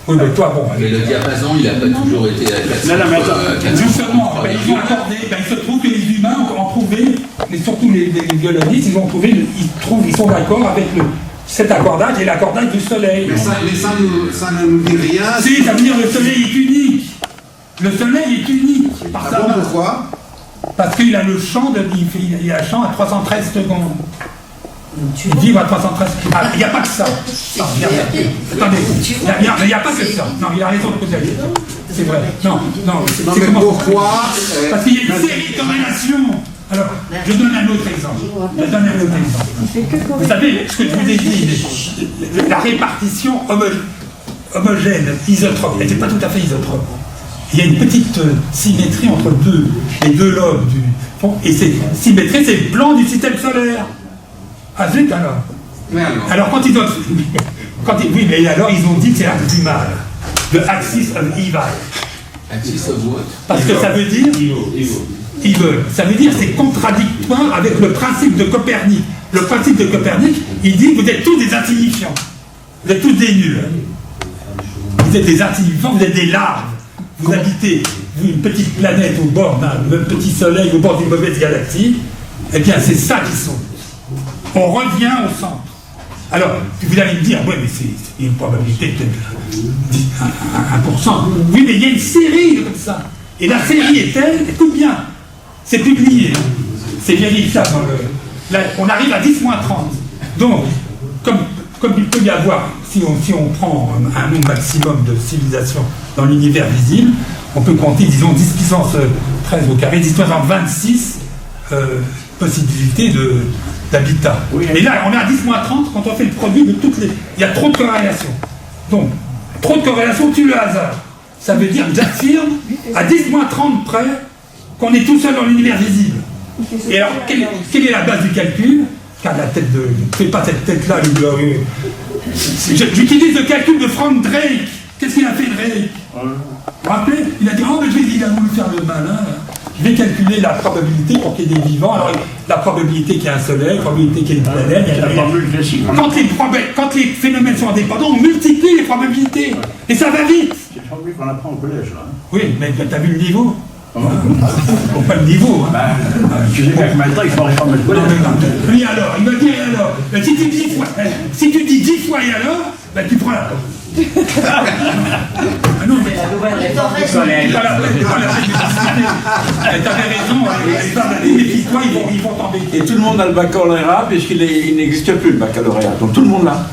Oui, mais toi, bon. Mais le diapason, il n'a pas toujours été à 400. Non, mais attends. Justement, ils ont accordé, il se trouve que les humains ont trouvé, mais surtout les violonistes, ils sont d'accord avec cet accordage et l'accordage du soleil. Mais ça ne nous dit rien. Si, ça veut dire le soleil est unique. Le soleil est unique. Par sa main. Pourquoi? Parce qu'il a le champ il a un champ à 313 secondes. Il vibre à 313. Ah, il n'y a pas que ça. Non, attendez, il n'y a pas que ça. Non, il a raison de poser la question. C'est vrai. Non, mais pourquoi? Parce qu'il y a une série de corrélations. Alors, je donne un autre exemple. Vous savez, ce que je vous ai dit, la répartition homogène, isotrope, elle n'était pas tout à fait isotrope. Il y a une petite symétrie entre les deux lobes du fond, et cette symétrie, c'est le plan du système solaire. Ah zut alors. Alors quand ils ont... oui, mais alors ils ont dit que c'est l'axe du mal. Le axis of evil. Axis of what? Parce que ça veut dire... Evil. Ça veut dire que c'est contradictoire avec le principe de Copernic. Le principe de Copernic, il dit que vous êtes tous des insignifiants. Vous êtes tous des nuls. Vous êtes des insignifiants, vous êtes des larves. Vous habitez une petite planète au bord d'un petit soleil, au bord d'une mauvaise galaxie. Eh bien, c'est ça qu'ils sont. On revient au centre. Alors, vous allez me dire, ouais, mais c'est une probabilité Oui, mais il y a une série comme ça. Et la série est telle, écoute bien, c'est publié, c'est vérifiable. Là, on arrive à 10-30. Donc, comme il peut y avoir, si on prend un nombre maximum de civilisations dans l'univers visible, on peut compter, disons, 10 puissance 13 au carré, 10 puissance 26 possibilités d'habitat. Oui, et là, on est à 10-30 quand on fait le produit de toutes les... Il y a trop de corrélations. Donc, trop de corrélations tue le hasard. Ça veut dire que j'affirme à 10-30 près qu'on est tout seul dans l'univers visible. Et alors, quelle est la base du calcul? Car la tête de... Ne fais pas cette tête-là. J'utilise le calcul de Frank Drake. Qu'est-ce qu'il a fait, Drake? Vous vous rappelez? Il a dit, oh, mais il a voulu faire le malin. Je vais calculer la probabilité pour qu'il y ait des vivants. Alors, la probabilité qu'il y ait un soleil, la probabilité qu'il y ait une planète. Quand les phénomènes sont indépendants, on multiplie les probabilités. Et ça va vite. C'est une formule qu'on apprend au collège, là. Oui, mais t'as vu le niveau? Pas le niveau. Tu sais bien que maintenant, il faut réformer le collège. Oui, alors, il m'a dit, alors, si tu dis 10 fois et alors, ben, tu prends la porte. Non, mais la nouvelle réforme du collège. T'avais raison, méfie-toi, ils vont t'embêter. Et tout le monde a le baccalauréat, puisqu'il n'existe plus le baccalauréat. Donc tout le monde l'a.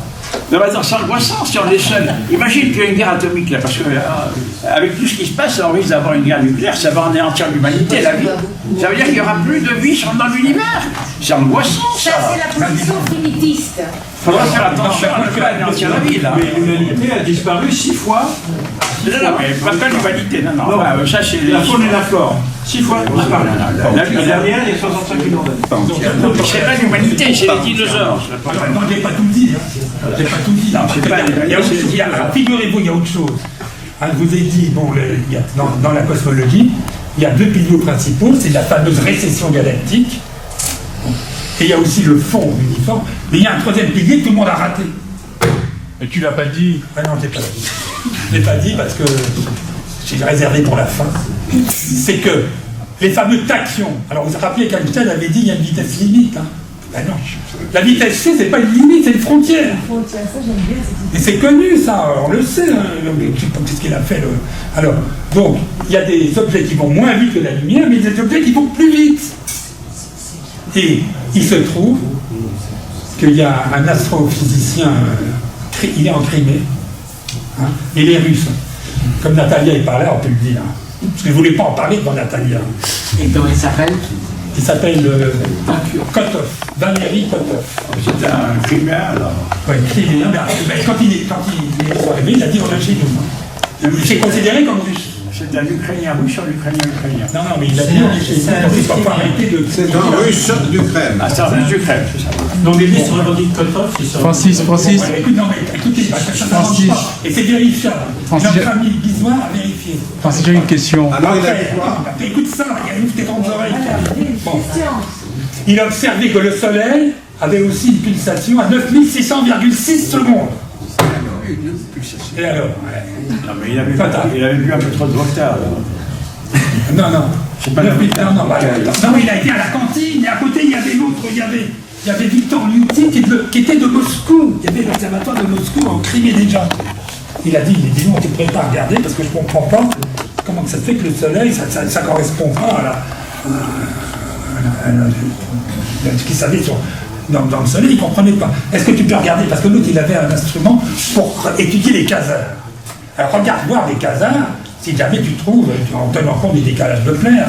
Non, mais attends, c'est angoissant si on est seul. Imagine qu'il y a une guerre atomique, là, parce que avec tout ce qui se passe, on risque d'avoir une guerre nucléaire, ça va anéantir l'humanité, la vie. Ça veut dire qu'il n'y aura plus de vie dans l'univers. C'est angoissant, ça. Ça, c'est la position finitiste. Il faudra faire attention à ne pas anéantir la vie, là. Mais l'humanité a disparu 6 fois. Non, mais pas l'humanité, non. Ça, c'est la faune et la flore. 6 fois disparu. La dernière, il y a 65 millions d'années. C'est pas l'humanité, c'est les dinosaures. Non, j'ai pas tout dit. J'ai pas tout dit. Figurez-vous, il y a autre chose. Je vous ai dit, dans la cosmologie, il y a 2 piliers principaux, c'est la fameuse récession galactique, et il y a aussi le fond uniforme, mais il y a un 3e pilier que tout le monde a raté. Et tu l'as pas dit? Ah non, je l'ai pas dit. Je l'ai pas dit parce que j'ai réservé pour la fin. C'est que les fameux tachyons, alors vous vous rappelez qu'Einstein avait dit qu'il y a une vitesse limite. Ben non. La vitesse C, c'est pas une limite, c'est une frontière. Ça, j'aime bien. Et c'est connu, ça, on le sait. Je sais pas ce qu'il a fait. Alors, donc, il y a des objets qui vont moins vite que la lumière, mais des objets qui vont plus vite. Et il se trouve qu'il y a un astrophysicien, il est en Crimée, et les Russes, comme Natalia est par là, on peut le dire. Parce que je ne voulais pas en parler devant Natalia. Et comment il s'appelle? Il s'appelle Kotov, Valéry Kotov. C'est un criméen, alors. Oui, criméen, mais quand il est arrivé, il a dit on est chez nous. C'est considéré comme russe. C'est un Ukrainien russe ou Ukrainien. Non, mais il a dit on est chez nous, donc il ne faut pas arrêter de... C'est un russe d'Ukraine. Ah, c'est un russe d'Ukraine, c'est ça. Donc les listes revendiquent Kotov, c'est ça. Francis. Écoutez, ça marche pas. Et c'est vérifiable. Notre ami Guizoin a vérifié. Francis, j'ai une question. Alors il a dit quoi? Écoute ça, il y a une tes grandes oreilles. Bon. Il a observé que le Soleil avait aussi une pulsation à 9600,6 secondes. Et alors? Non, mais il avait vu un peu trop de vodka. Non. C'est pas non, mais il a été à la cantine, et à côté, il y avait l'autre, il y avait Victor Liutin qui était de Moscou. Il y avait l'observatoire de Moscou en Crimée déjà. Il a dit, on ne prêt pas à regarder parce que je ne comprends pas comment ça se fait que le Soleil, ça ne correspond pas à ce qu'il savait dans le Soleil, il ne comprenait pas. Est-ce que tu peux regarder? Parce que l'autre, il avait un instrument pour étudier les quasars. Alors regarde voir les quasars, si jamais tu trouves, en tenant compte des décalages Doppler.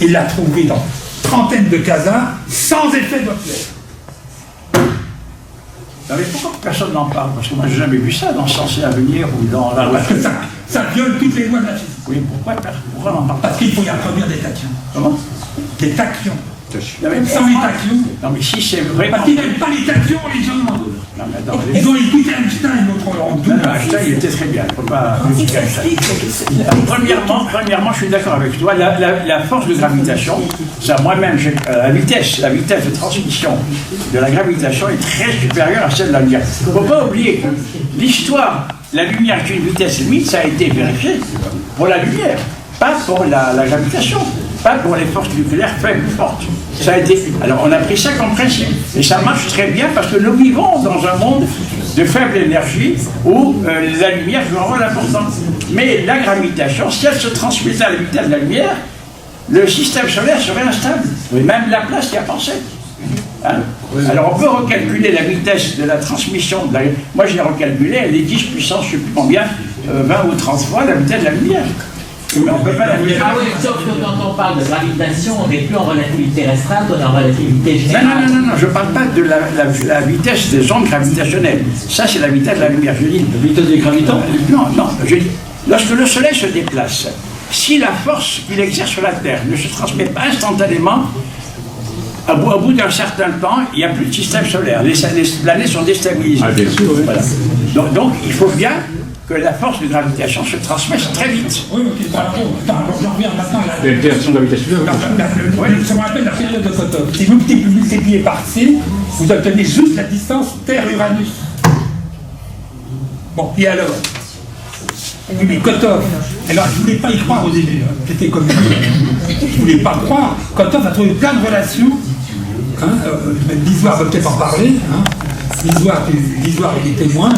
Il l'a trouvé dans trentaine de quasars, sans effet Doppler. Non, mais pourquoi personne n'en parle? Parce que moi, j'ai jamais vu ça dans Sciences et Avenir ou dans la... Parce que ça viole toutes les lois de la physique. Oui, pourquoi on n'en parle pas? Parce qu'il faut y introduire des tachyons. Comment? Des tachyons. Sans les tachyons. Non, mais si c'est vrai... Parce qu'ils n'aiment pas les tachyons, les gens. Non, mais attends, ils ont écouté Einstein, l'autre en double. Einstein, il était très bien. Il ne faut pas critiquer Einstein. Premièrement, je suis d'accord avec toi. La force de gravitation, ça, moi-même, la vitesse de transmission de la gravitation est très supérieure à celle de la lumière. Il ne faut pas oublier que l'histoire, la lumière qui est une vitesse limite, ça a été vérifié pour la lumière, pas pour la gravitation. Pas pour les forces nucléaires faibles, fortes. Ça a été... Alors on a pris ça comme principe. Et ça marche très bien parce que nous vivons dans un monde de faible énergie où la lumière joue un rôle important. Mais la gravitation, si elle se transmettait à la vitesse de la lumière, le système solaire serait instable. Même Laplace y a pensé. Hein? Alors on peut recalculer la vitesse de la transmission. Moi j'ai recalculé, elle est 10 puissance, je ne sais plus combien, 20 ou 30 fois la vitesse de la lumière. Mais on ne peut pas la dire. Ah oui, sauf que quand on parle de gravitation, on n'est plus en relativité restreinte, on est en relativité générale. Non, je ne parle pas de la vitesse des ondes gravitationnelles. Ça, c'est la vitesse de la lumière. Je dis, la vitesse des gravitants. Non, je dis, lorsque le Soleil se déplace, si la force qu'il exerce sur la Terre ne se transmet pas instantanément, au bout d'un certain temps, il n'y a plus de système solaire. Les planètes sont déstabilisées. Ah, bien sûr, oui. Voilà. Donc, il faut bien que la force de gravitation se transmette très vite. Oui, ok. Attends, j'en reviens maintenant. L'interaction gravitationnelle. Ça me rappelle la période de Kotov. Si vous multipliez par C, vous obtenez juste la distance Terre-Uranus. Bon, et alors? Oui, mais Kotov, alors je ne voulais pas y croire au début, hein. J'étais comme je ne voulais pas croire. Kotov a trouvé plein de relations. Hein, L'Isoire va peut-être en parler. Hein. L'Isoire, il est témoin,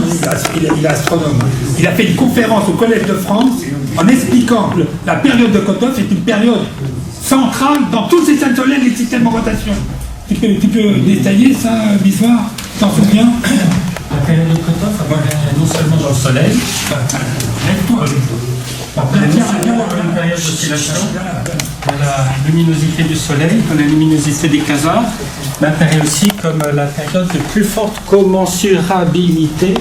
il est astronome. Il a fait une conférence au Collège de France en expliquant que la période de Kotov est une période centrale dans tout le système solaire et les systèmes en rotation. Tu peux détailler ça, l'Isoire? T'en souviens? La période de Kotov apparaît non seulement dans le Soleil, après une période d'oscillation, de la luminosité du Soleil, de la luminosité des quasars, mais apparaît aussi comme la période de plus forte commensurabilité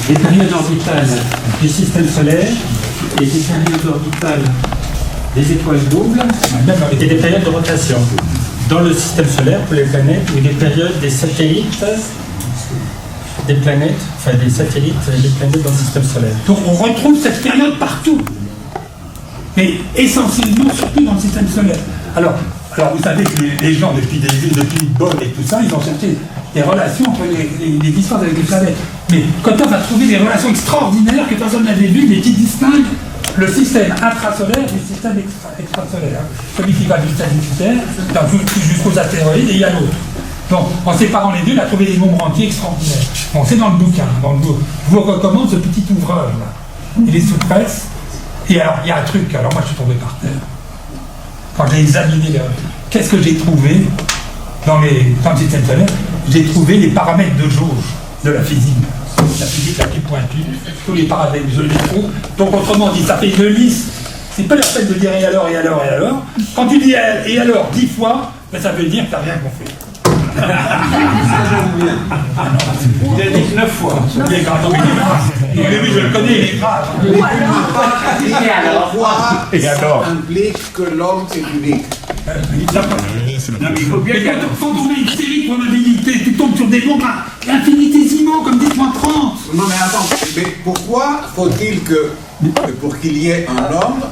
des périodes orbitales du système solaire et des périodes orbitales des étoiles doubles et des périodes de rotation dans le système solaire pour les planètes ou des périodes des satellites des planètes, enfin des satellites et des planètes dans le système solaire. Donc on retrouve cette période partout, mais essentiellement surtout dans le système solaire. Alors vous savez que les gens depuis Bonn et tout ça, ils ont cherché des relations entre les distances avec les planètes. Mais Kotov a trouvé des relations extraordinaires que personne n'avait vues, mais qui distinguent le système intrasolaire du système extrasolaire. Celui qui va du stade Jupiter jusqu'aux astéroïdes, et il y a l'autre. Donc, en séparant les deux, il a trouvé des nombres entiers extraordinaires. Bon, c'est dans le bouquin. Je vous recommande ce petit ouvrage-là. Il est sous presse. Et alors, il y a un truc. Alors, moi, je suis tombé par terre. Quand j'ai examiné qu'est-ce que j'ai trouvé dans le système solaire, j'ai trouvé les paramètres de jauge de la physique. La physique la plus pointue. Tous les paramètres, je les trouve. Donc, autrement dit, ça fait une liste. C'est pas la peine de dire et alors, et alors, et alors. Quand tu dis et alors 10 fois, ben, ça veut dire que tu n'as rien compris. Il a dit 9 fois. Il est grave. Oui, je le connais, il est grave. Et alors implique que l'homme est unique. Non, mais il faut bien quand on a une série de probabilités, tu tombes sur des nombres infinitésimaux comme 10 moins 30. Non mais attends, mais pourquoi faut-il que pour qu'il y ait un homme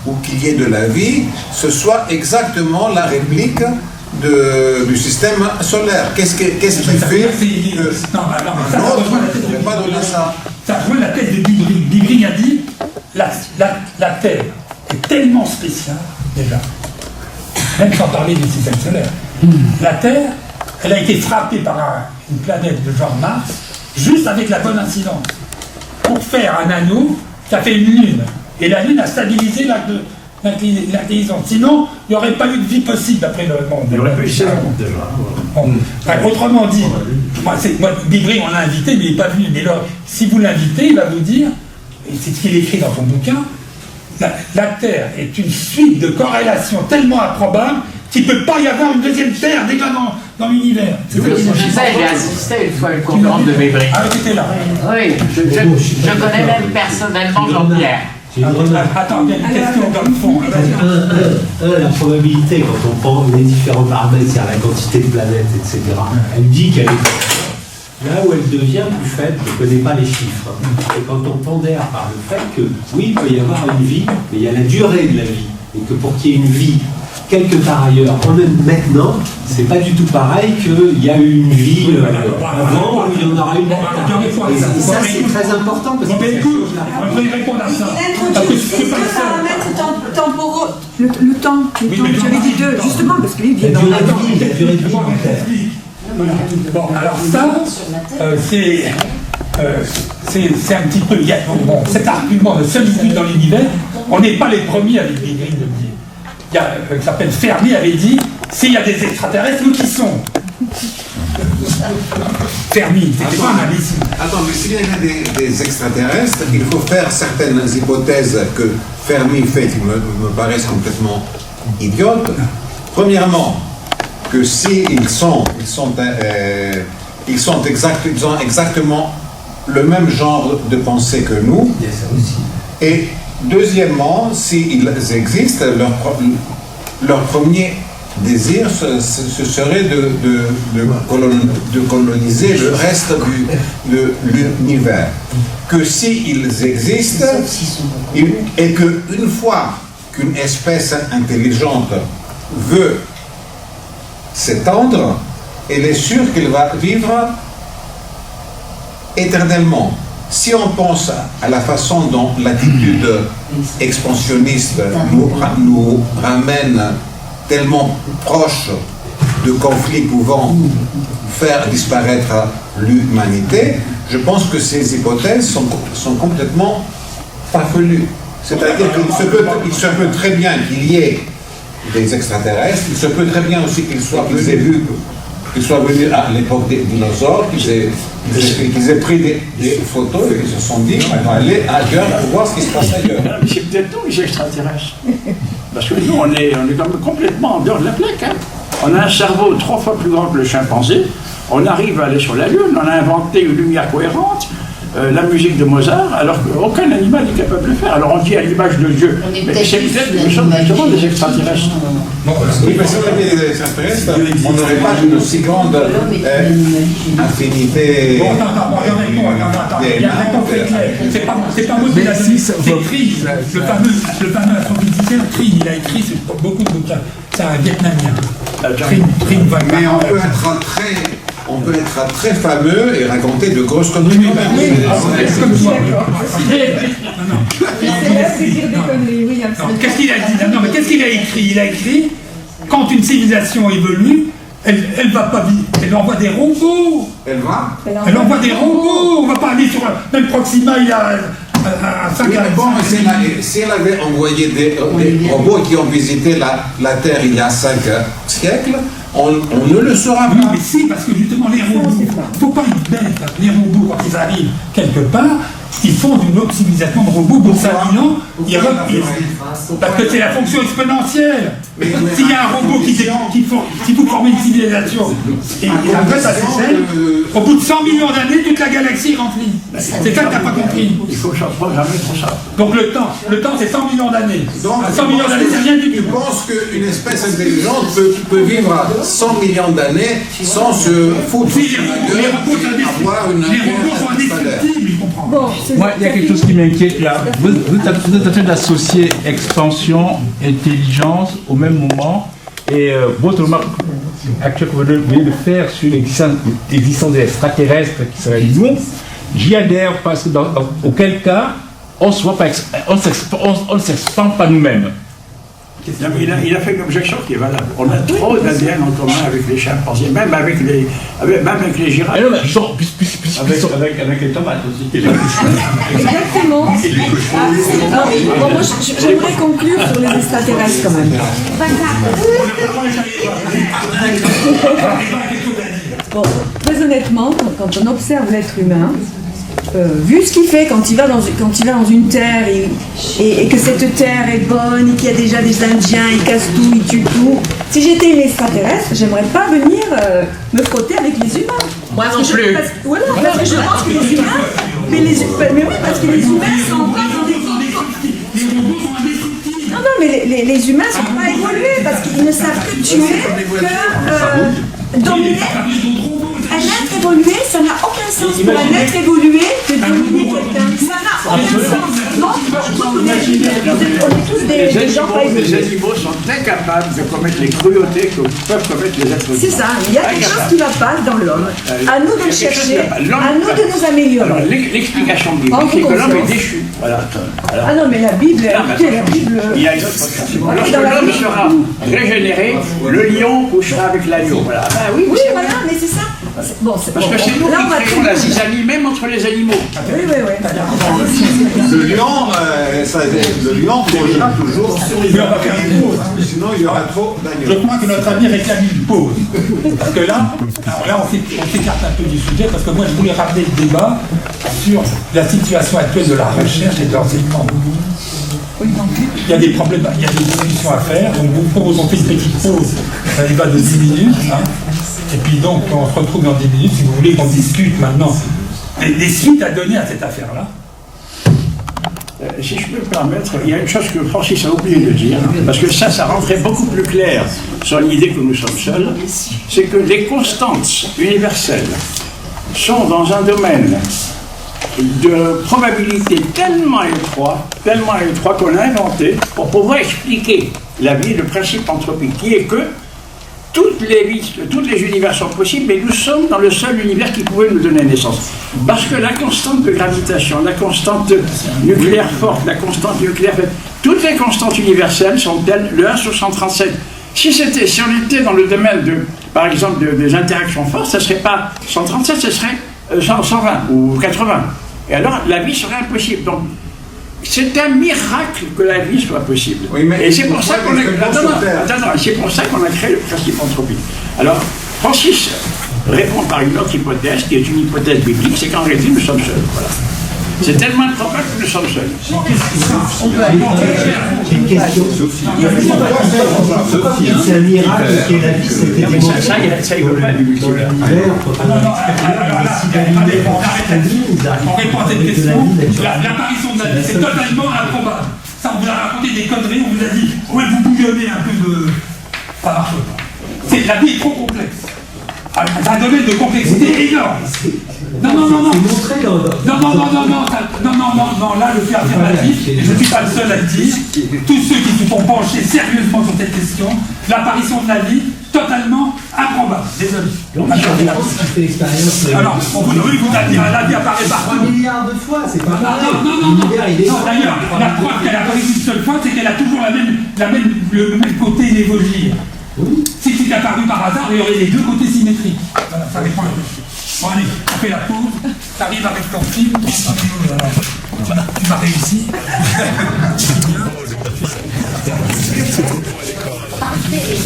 ou qu'il y ait de la vie, ce soit exactement la réplique du système solaire? Qu'est-ce qui fait que... Non, je ne vais pas donner ça. Ça rejoint la thèse de Bibring. Bibring a dit la Terre est tellement spéciale, déjà, même sans parler du système solaire. La Terre, elle a été frappée par une planète de genre Mars, juste avec la bonne incidence. Pour faire un anneau, ça fait une lune. Et la lune a stabilisé l'intelligence. Sinon, il n'y aurait pas eu de vie possible après le monde. Il n'y aurait pas eu ça déjà. Bon. Autrement dit, Bibring, on l'a invité, mais il n'est pas venu. Mais là, si vous l'invitez, il va vous dire, et c'est ce qu'il écrit dans son bouquin, la Terre est une suite de corrélations tellement improbables qu'il ne peut pas y avoir une deuxième Terre déjà dans l'univers. Je sais, j'ai assisté une fois à une conférence de Bibring. Ah, tu étais là. Oui, je connais même personnellement Jean-Pierre. Attends, il y a une question dans le fond. La probabilité, quand on prend les différents paramètres, c'est-à-dire la quantité de planètes, etc., elle dit qu'elle est là où elle devient plus faible, je ne connais pas les chiffres. Et quand on pondère par le fait que, oui, il peut y avoir une vie, mais il y a la durée de la vie. Et que pour qu'il y ait une vie quelque part ailleurs, même maintenant, c'est pas du tout pareil qu'il y a eu une vie avant où il y en aura une après. Et ça, c'est très important parce que c'est chose là. On peut y répondre à ça. Introduisez deux paramètres temporaux. Le temps, tu avais dit deux, justement, parce qu'il vient dans la durée de vie. Bon, alors ça, c'est un petit peu... Bon, cet argument de solitude dans l'univers, on n'est pas les premiers avec des grilles de le dire. Il y a, qui s'appelle Fermi, avait dit, s'il y a des extraterrestres, nous qui sont. Fermi, c'était pas un imbécile. Attends, mais s'il y a des extraterrestres, il faut faire certaines hypothèses que Fermi fait qui me paraissent complètement idiotes. Premièrement, que ils ont exactement le même genre de pensée que nous. Et deuxièmement, s'ils existent, leur premier désir, ce serait de coloniser le reste de l'univers. Que s'ils existent, et qu'une fois qu'une espèce intelligente veut s'étendre, elle est sûre qu'elle va vivre éternellement. Si on pense à la façon dont l'attitude expansionniste nous ramène tellement proche de conflits pouvant faire disparaître l'humanité, je pense que ces hypothèses sont complètement farfelues. C'est-à-dire qu'il se peut très bien qu'il y ait des extraterrestres, il se peut très bien aussi qu'ils soient venus à l'époque des dinosaures, qu'ils aient pris des photos et qu'ils se sont dit on va aller ailleurs pour voir ce qui se passe ailleurs. C'est peut-être nous les extraterrestres. Parce que nous, on est quand même complètement en dehors de la plaque. Hein. On a un cerveau 3 fois plus grand que le chimpanzé. On arrive à aller sur la Lune. On a inventé une lumière cohérente, la musique de Mozart, alors qu'aucun animal n'est capable de le faire. Alors on dit à l'image de Dieu. Mais c'est peut-être que nous sommes justement des extraterrestres. Oui, mais si on avait des extraterrestres, on n'aurait pas une aussi grande affinité. Bon, attends, il y a un réponse très claire. C'est pas moi qui l'a dit, c'est Krinh, le fameux astrophysicien Krinh, il a écrit sur beaucoup de bouquins. C'est un Vietnamien. Mais on peut être très fameux et raconter de grosses conneries. Qu'est-ce qu'il a dit? Non, mais qu'est-ce qu'il a écrit? Il a écrit, quand une civilisation évolue, elle va pas vite, elle envoie des robots. Elle envoie des robots. On va pas aller sur même Proxima, il a si elle avait envoyé des robots qui ont visité la Terre il y a 5 siècles, on ne le saura pas. Non, mais si, parce que justement, les robots, il ne faut pas être bête. Les robots, quand ils arrivent quelque part, ils font une autre civilisation de robots pour 5000 ans. Parce que c'est la fonction exponentielle. S'il y a un robot qui faut former une civilisation, et après ça s'échelle, au bout de 100 millions d'années, toute la galaxie est remplie. C'est ça que tu n'as pas compris. Il faut programmer pour ça. Donc le temps c'est 100 millions d'années. 100 millions d'années, c'est rien du tout. Je pense qu'une espèce intelligente peut vivre à 100 millions d'années sans se foutre de la gueule, avoir une robots sont indestructibles, ils comprennent. Moi, il y a quelque chose qui m'inquiète là. Vous êtes en train d'associer expansion, intelligence au même moment. Et votre remarque actuelle que vous venez de faire sur l'existence des extraterrestres qui seraient nous, j'y adhère parce que auquel cas, on ne s'expand pas nous-mêmes. Il a fait une objection qui est valable. On a trop d'ADN en commun avec les chimpanzés, même avec les girafes. Avec les tomates aussi. Exactement. Bon, moi, j'aimerais conclure sur les extraterrestres quand même. Bon, très honnêtement, quand on observe l'être humain, vu ce qu'il fait quand il va dans une terre et que cette terre est bonne et qu'il y a déjà des Indiens, ils cassent tout, ils tuent tout. Si j'étais une extraterrestre, j'aimerais pas venir me frotter avec les humains. Moi non plus. Parce que je pense que les humains, mais oui, parce que les humains sont encore dans des non, mais les humains sont pas évolués parce qu'ils ne savent que tuer, que dominer. Un être évoluer, ça n'a aucun sens pour un être évolué de dominer quelqu'un. Ça n'a aucun sens. Non, on est tous des gens pas évolués. Les animaux sont incapables de commettre les cruautés que peuvent commettre les êtres humains. C'est ça, il y a quelque chose qui ne va pas dans l'homme. À nous de le chercher, à nous de nous améliorer. Alors, l'explication biblique, c'est que l'homme est déchu. Voilà. Ah non, mais la Bible, écoutez, la Bible. Il y a une autre question. Lorsque l'homme sera régénéré, le lion couchera avec l'agneau. Voilà. Ah, oui, voilà, mais c'est ça. Bon, parce que c'est nous qui créons la zizanie, même entre les animaux. Oui. Le lion posera toujours. Sinon, il y aura trop d'agneaux. Je crois que notre ami réclame une pause. Parce que là, on s'écarte un peu du sujet, parce que moi, je voulais ramener le débat sur la situation actuelle de la recherche et de l'enseignement. Il y a des problèmes, il y a des discussions à faire, donc vous proposons on fait une petite pause, un débat de 10 minutes, et puis donc on se retrouve dans 10 minutes, si vous voulez qu'on discute maintenant des suites à donner à cette affaire-là. Si je peux me permettre, il y a une chose que Francis a oublié de dire, parce que ça rendrait beaucoup plus clair sur l'idée que nous sommes seuls, c'est que les constantes universelles sont dans un domaine de probabilité tellement étroit qu'on a inventé pour pouvoir expliquer la vie, le principe anthropique, qui est que toutes les univers sont possibles, mais nous sommes dans le seul univers qui pouvait nous donner naissance. Parce que la constante de gravitation, la constante nucléaire forte, la constante nucléaire faible, toutes les constantes universelles sont telles, le 1 sur 137. Si on était dans le domaine par exemple, des interactions fortes, ça ne serait pas 137, ce serait 120 ou 80. Et alors, la vie serait impossible. Donc, c'est un miracle que la vie soit possible. Oui, et c'est pour ça qu'on a créé le principe anthropique. Alors, Francis répond par une autre hypothèse, qui est une hypothèse biblique, c'est qu'en réalité, nous sommes seuls. Voilà. C'est tellement improbable que nous sommes seuls. J'ai une question. C'est un miracle que la vie s'était démontrée. Ça, il ne veut pas du multivers. On répond à cette question. L'apparition de la vie, c'est totalement improbable. Ça, on vous a raconté des conneries, on vous a dit, ouais, vous bouillonnez un peu de. Ça marche pas. La vie est trop complexe. C'est un domaine de complexité énorme. Non, là, je fais affirmatif, et je ne suis pas le seul à le dire. Tous ceux qui se sont penchés sérieusement sur cette question, l'apparition de la vie, totalement improbable. Désolé. Alors, on vous a dit, la vie apparaît partout. 3 milliards de fois, c'est pas pareil. Non, d'ailleurs, la preuve qu'elle apparaît une seule fois, c'est qu'elle a toujours le même côté d'évoluer. Si c'était apparu par hasard, il y aurait les deux côtés symétriques. Voilà, ça répond à la question. Bon, allez, on fait la pause. T'arrives avec ton film. Tu vas réussir.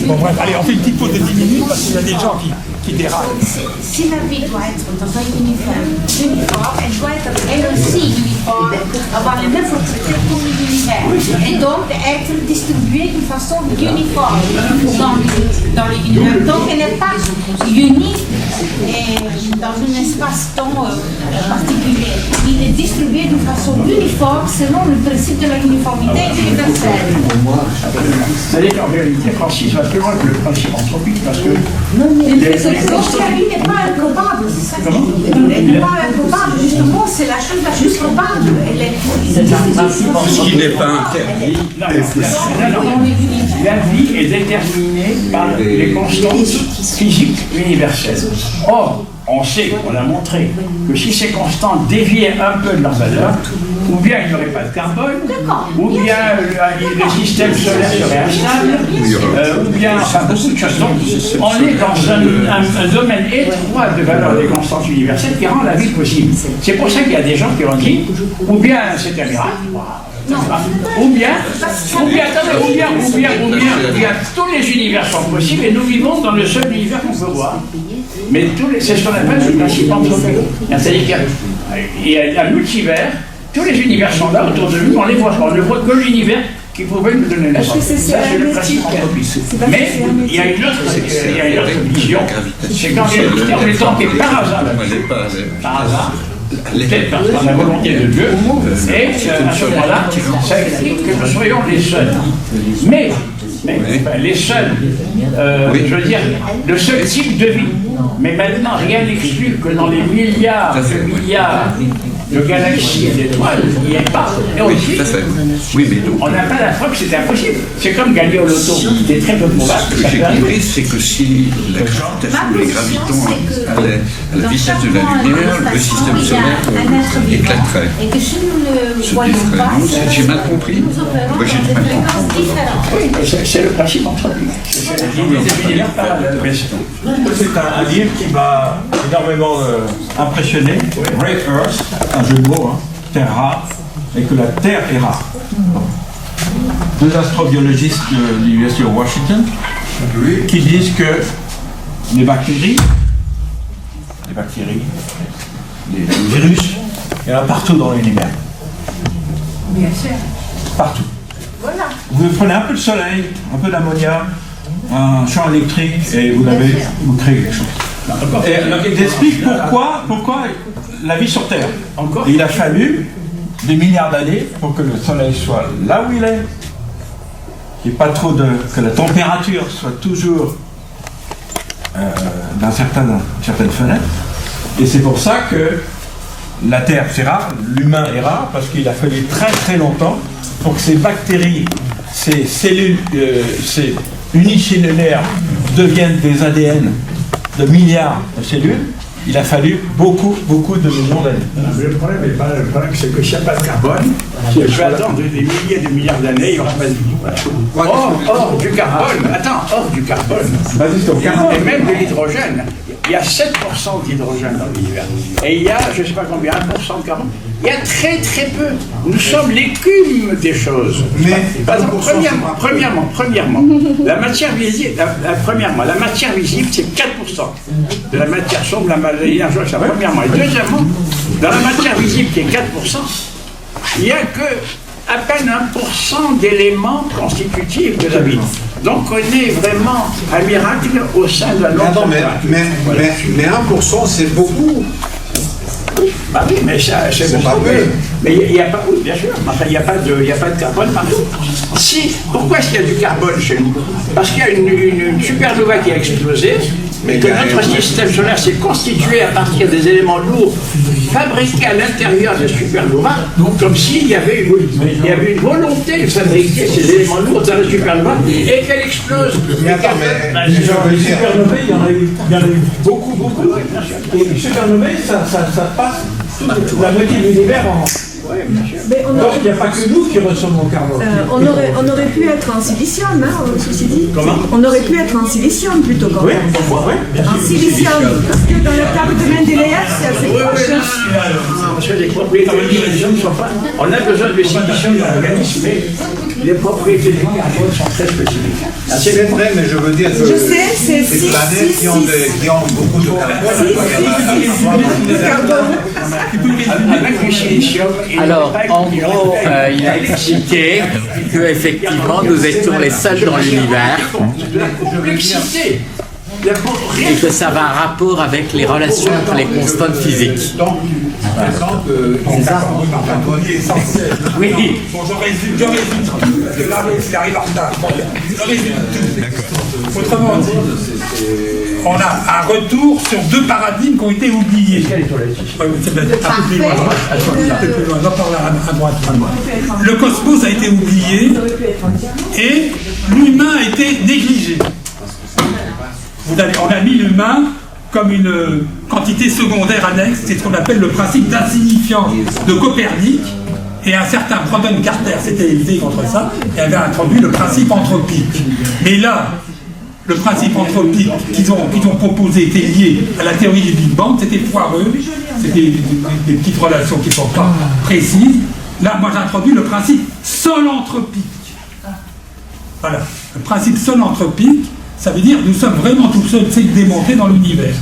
Bon, bref, allez, on fait une petite pause de 10 minutes parce qu'il y a des gens qui dérapent. Si la vie doit être dans un uniforme, elle doit être elle aussi uniforme, avoir les mêmes propriétés pour l'univers, et donc être distribuée d'une façon uniforme dans l'univers. Donc elle n'est pas unique dans un espace-temps particulier. Il est distribué d'une façon uniforme selon le principe de la uniformité universelle. C'est-à-dire qu'en réalité, Francis va plus loin que le principe anthropique, parce que donc la vie n'est pas improbable, c'est ça. Elle n'est pas improbable, justement, c'est la chose la plus probable. Ce qui n'est pas interdit. La vie est déterminée par les constantes physiques universelles. Or, on sait, on a montré, que si ces constantes déviaient un peu de leur valeur, ou bien il n'y aurait pas de carbone, ou bien le système solaire serait instable, ou bien, enfin beaucoup de choses. Donc, on est dans un domaine étroit de valeur des constantes universelles qui rend la vie possible. C'est pour ça qu'il y a des gens qui ont dit, ou bien c'est un miracle, ou bien tous les univers sont possibles et nous vivons dans le seul univers qu'on peut voir. Mais c'est ce qu'on appelle le principe anthropique. C'est-à-dire qu'il y a un multivers, tous les univers sont là autour de nous, on les voit pas, on ne voit que l'univers qui pouvait nous donner la chance. Ça, c'est le principe anthropique. Mais il y a une autre vision, c'est qu'en réalité, on est tombé par hasard peut-être par la volonté de Dieu, et à ce moment-là, ça explique que nous soyons les seuls. Mais Mais enfin, les seuls, je veux dire, le seul type de vie. Mais maintenant, rien n'exclut que dans les milliards de galaxies et d'étoiles, il n'y ait pas. Et aussi, oui, mais donc, on n'a pas la preuve que c'est impossible. C'est comme gagner au loto. C'est très peu probable. Ce que j'ai compris, c'est que si la gravitation, les gravitons allaient à la vitesse de la lumière, le système solaire éclaterait. Et que si nous ne Se voyons pas, défrait. J'ai mal compris. Moi, j'ai du mal compris. C'est le principe anthropique. C'est un livre qui m'a énormément impressionné. Rare Earth, un jeu de mots, hein, terre rare, et que la Terre est rare. Deux astrobiologistes de l'Université de Washington qui disent que les bactéries, les virus, il y en a partout dans l'univers. bien sûr. Partout. Voilà. Vous prenez un peu de soleil, un peu d'ammoniac, un champ électrique et vous créez quelque chose. Et alors, il explique pourquoi la vie sur Terre. Et il a fallu des milliards d'années pour que le soleil soit là où il est, qu'il n'y ait pas trop que la température soit toujours dans certaines fenêtres. Et c'est pour ça que la Terre, c'est rare, l'humain est rare, parce qu'il a fallu très très longtemps pour que ces bactéries, ces cellules, ces unicellulaires deviennent des ADN de milliards de cellules. Il a fallu beaucoup de millions d'années. Le problème, c'est que s'il n'y a pas de carbone, si je vais attendre des milliers de milliards d'années, il n'y aura pas de vie. Hors du carbone, hors du carbone, et même de l'hydrogène, il y a 7% d'hydrogène dans l'univers. Et il y a, je ne sais pas combien, 1% de carbone. Il y a très très peu. Nous sommes l'écume des choses. Mais premièrement, la matière visible, la matière visible, c'est 4% de la matière sombre, l'énergie, ça premièrement. Et deuxièmement, dans la matière visible qui est 4%, il n'y a que à peine 1% d'éléments constitutifs de la vie. Donc on est vraiment un miracle au sein de la longue. Mais 1% c'est beaucoup. Bah oui, mais c'est pas peu. Mais il n'y a pas, oui, bien sûr, enfin, il n'y a pas de carbone partout. Pourquoi est-ce qu'il y a du carbone chez nous? Parce qu'il y a une supernova qui a explosé, et que notre système solaire s'est constitué à partir des éléments lourds fabriqués à l'intérieur de la supernova, comme s'il y avait une volonté de fabriquer ces éléments lourds dans la supernova et qu'elle explose. Mais attends, les supernovae, il y en a eu beaucoup. Et les supernovae, ça passe la moitié de l'univers en... Donc il n'y a pas que nous qui recevons le carbone. On aurait pu être en silicium, ceci dit. On aurait pu être en silicium plutôt quand même. Oui, en silicium, parce que dans le cas de Mendeleïev, c'est assez proche. Parce que les propriétés du silicium sont pas... On a besoin de silicium dans l'organisme, mais les propriétés du carbone sont très spécifiques. C'est vrai, mais je veux dire que c'est les planètes qui ont beaucoup de carbone. Avec du silicium. Alors, en gros, il a expliqué qu'effectivement, nous étions les seuls dans l'univers. La complexité. Et que ça va en rapport avec les relations entre les constantes physiques. C'est ça. Oui. Bon, je résume. Il arrive en retard. Je résume tout. Autrement dit, on a un retour sur deux paradigmes qui ont été oubliés. Un peu plus loin. On va parler à droite. Le cosmos a été oublié et l'humain a été négligé. On a mis l'humain comme une quantité secondaire annexe, c'est ce qu'on appelle le principe d'insignifiance de Copernic, et un certain Brandon Carter s'était élevé contre ça et avait introduit le principe anthropique. Mais là, le principe anthropique qu'ils ont proposé était lié à la théorie du Big Bang, c'était foireux, c'était des petites relations qui ne sont pas précises. Là, moi j'introduis le principe solentropique. Voilà, le principe solentropique. Ça veut dire que nous sommes vraiment tout seuls, c'est démonté dans l'univers.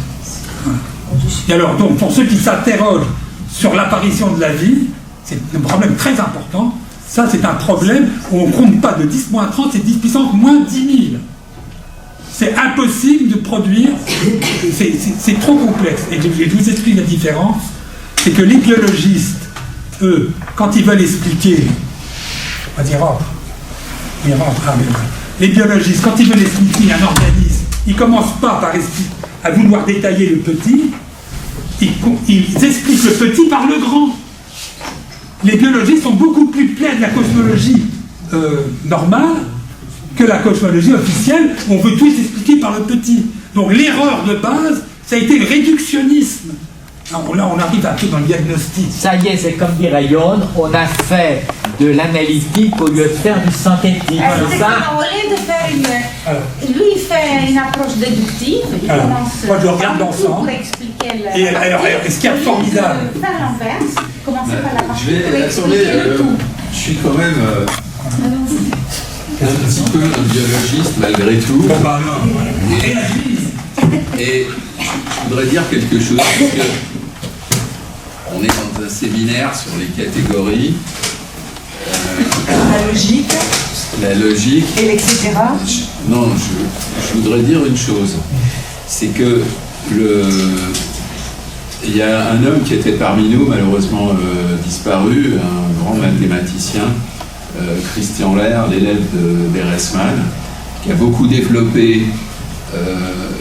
Et alors, donc, pour ceux qui s'interrogent sur l'apparition de la vie, c'est un problème très important. Ça, c'est un problème où on ne compte pas de 10-30, c'est 10 puissance moins 10 000. C'est impossible de produire, c'est trop complexe. Et je vous explique la différence. C'est que les biologistes, eux, quand ils veulent expliquer, on va dire, les biologistes, quand ils veulent expliquer un organisme, ils ne commencent pas à vouloir détailler le petit, ils expliquent le petit par le grand. Les biologistes sont beaucoup plus pleins de la cosmologie normale que la cosmologie officielle, où on veut tout expliquer par le petit. Donc l'erreur de base, ça a été le réductionnisme. Alors là, on arrive un peu dans le diagnostic. Ça y est, c'est comme dit Rayon, on a fait de l'analytique au lieu de faire du synthétique. C'est ça. Au lieu de faire lui, il fait une approche déductive. Il commence moi, je regarde l'ensemble. pour expliquer le. Et alors, ce qui est formidable. Faire l'inverse, commencer par la partie Je vais attendez, je suis quand même un petit peu un biologiste malgré tout. Et je voudrais dire quelque chose parce que on est dans un séminaire sur les catégories. La logique. Et etc. Non, je voudrais dire une chose. C'est que il y a un homme qui était parmi nous, malheureusement disparu, un grand mathématicien, Christian Lerre, l'élève d'Ehresmann, qui a beaucoup développé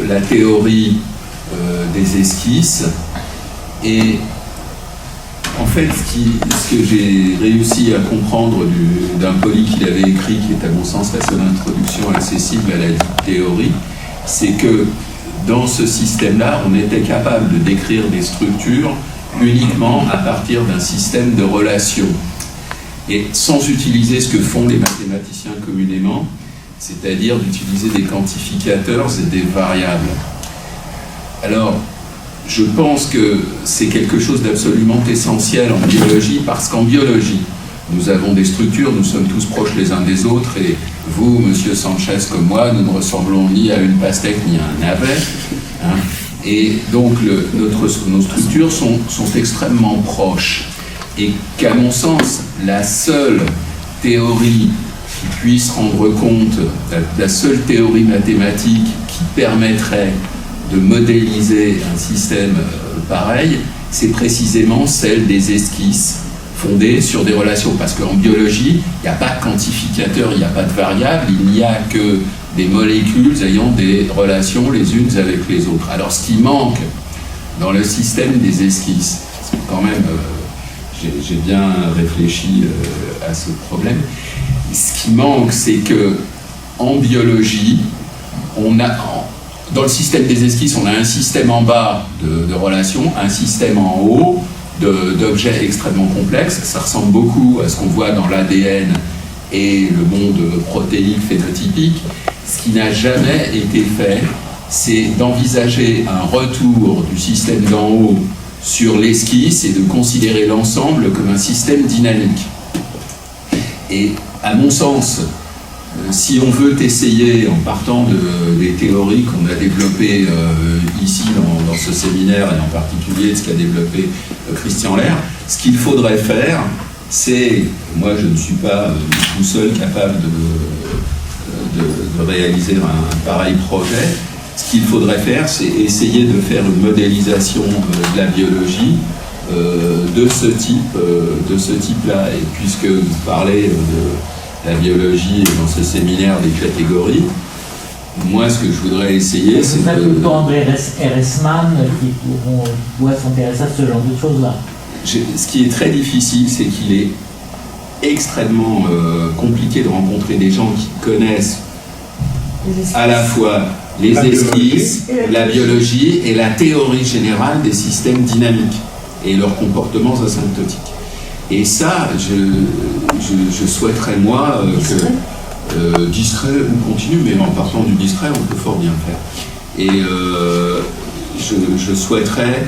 la théorie des esquisses. Et en fait, ce que j'ai réussi à comprendre d'un poly qu'il avait écrit, qui est à mon sens la seule introduction accessible à la dite théorie, c'est que dans ce système-là, on était capable de décrire des structures uniquement à partir d'un système de relations. Et sans utiliser ce que font les mathématiciens communément, c'est-à-dire d'utiliser des quantificateurs et des variables. Alors, je pense que c'est quelque chose d'absolument essentiel en biologie, parce qu'en biologie, nous avons des structures, nous sommes tous proches les uns des autres, et vous, monsieur Sanchez, comme moi, nous ne ressemblons ni à une pastèque ni à un navet. Hein. Et donc, nos structures sont extrêmement proches. Et qu'à mon sens, la seule théorie qui puisse rendre compte, la seule théorie mathématique qui permettrait de modéliser un système pareil, c'est précisément celle des esquisses fondées sur des relations. Parce qu'en biologie, il n'y a pas de quantificateur, il n'y a pas de variable, il n'y a que des molécules ayant des relations les unes avec les autres. Alors ce qui manque dans le système des esquisses, c'est quand même, j'ai bien réfléchi à ce problème, ce qui manque, c'est que en biologie, dans le système des esquisses, on a un système en bas de relations, un système en haut d'objets extrêmement complexes. Ça ressemble beaucoup à ce qu'on voit dans l'ADN et le monde protéique phénotypique. Ce qui n'a jamais été fait, c'est d'envisager un retour du système d'en haut sur l'esquisse et de considérer l'ensemble comme un système dynamique. Et à mon sens, si on veut essayer, en partant des théories qu'on a développées ici dans ce séminaire, et en particulier de ce qu'a développé Christian Lerre, ce qu'il faudrait faire, c'est, moi je ne suis pas tout seul capable de réaliser un pareil projet, ce qu'il faudrait faire, c'est essayer de faire une modélisation de la biologie de ce type-là. Et puisque vous parlez de la biologie dans ce séminaire des catégories, moi ce que je voudrais essayer, c'est de... plutôt André Ehresmann qui pourrait s'intéresser à ce genre de choses-là. Ce qui est très difficile, c'est qu'il est extrêmement compliqué de rencontrer des gens qui connaissent à la fois les esquisses, la biologie et la théorie générale des systèmes dynamiques et leurs comportements asymptotiques. Et ça, je souhaiterais, moi, que discret ou continu, mais en partant du discret, on peut fort bien faire. Et je souhaiterais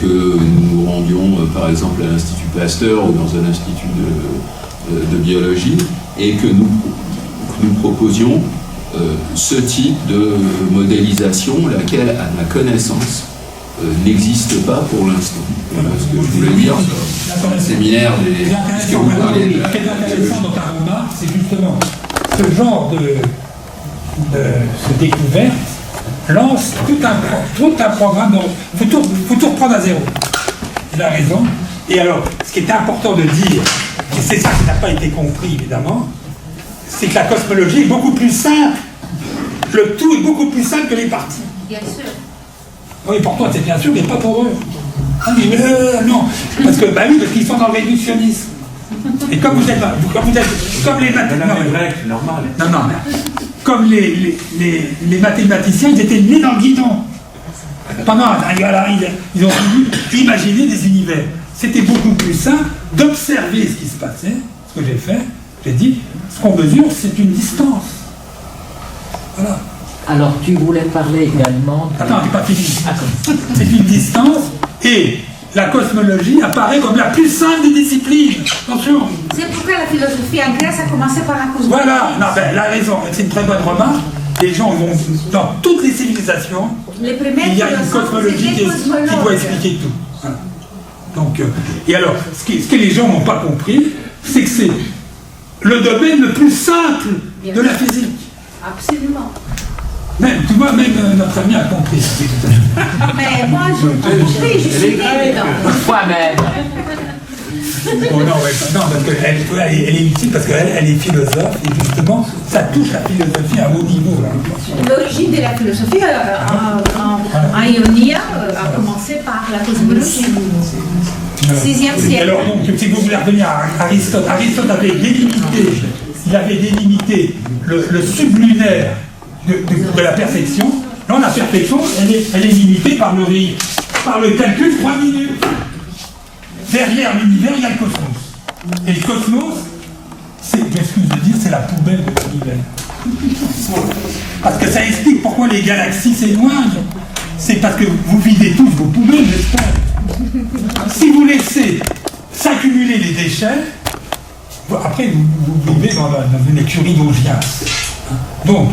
que nous nous rendions, par exemple, à l'Institut Pasteur ou dans un institut de biologie, et que nous proposions ce type de modélisation, laquelle, à ma connaissance, n'existe pas pour l'instant. Voilà ce que je voulais dire sur le séminaire des... Ce qui est intéressant dans ta remarque, c'est justement ce genre de découverte lance tout un programme. Il faut tout reprendre à zéro. Il a raison. Et alors, ce qui est important de dire, et c'est ça qui n'a pas été compris évidemment, c'est que la cosmologie est beaucoup plus simple. Le tout est beaucoup plus simple que les parties. Bien sûr. Oui, pour toi, c'est bien sûr, mais pas pour eux. Ah, mais non, parce qu'ils sont dans le réductionnisme. Et comme vous êtes comme les mathématiciens, normal. Non, comme les mathématiciens, ils étaient nés dans le guidon. Ils ont voulu imaginer des univers. C'était beaucoup plus simple d'observer ce qui se passait. Ce que j'ai fait, j'ai dit, ce qu'on mesure, c'est une distance. Voilà. Alors, tu voulais parler également... Attends, c'est pas fini. C'est une distance, et la cosmologie apparaît comme la plus simple des disciplines. Attention. C'est pourquoi la philosophie en Grèce a commencé par la cosmologie. Voilà, elle a raison, c'est une très bonne remarque. Les gens vont, dans toutes les civilisations, il y a une cosmologie qui doit expliquer tout. Voilà. Donc, et alors, ce que les gens n'ont pas compris, c'est que c'est le domaine le plus simple de la physique. Absolument. Même, tu vois, même notre ami a compris. Mais moi, je n'ai pas compris, je suis dedans. Toi-même. Oh non, parce qu'elle est utile, parce qu'elle est philosophe, et justement, ça touche la philosophie à haut niveau. L'origine de la philosophie en Ionia a commencé par la cosmologie. 6e siècle. Alors, donc, si vous voulez revenir à Aristote, Aristote avait délimité le sublunaire de la perfection. Non, la perfection, elle est limitée par le calcul 3 minutes. Derrière l'univers, il y a le cosmos. Et le cosmos, j'excuse de dire, c'est la poubelle de l'univers. Parce que ça explique pourquoi les galaxies s'éloignent. C'est parce que vous videz tous vos poubelles, j'espère. Si vous laissez s'accumuler les déchets, après vous vivez dans une écurie gaugienne. Donc,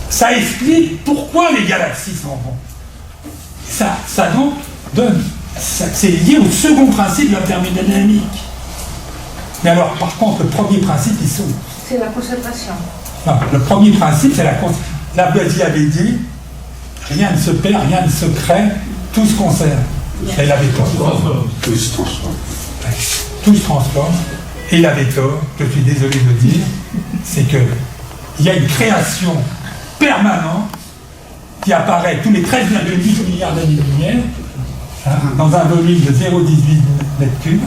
ça explique pourquoi les galaxies s'en vont. Ça donc donne... C'est lié au second principe de la thermodynamique. Mais alors, par contre, le premier principe, il saute. C'est la conservation. Non, le premier principe, c'est la conservation. La Boissier avait dit, rien ne se perd, rien ne se crée, tout se conserve. Elle avait tort. Tout se transforme. Tout se transforme. Et il avait tort, je suis désolé de dire, c'est qu'il y a une création permanente qui apparaît tous les 13,8 milliards d'années-lumière, dans un volume de 0,18 mètres cubes,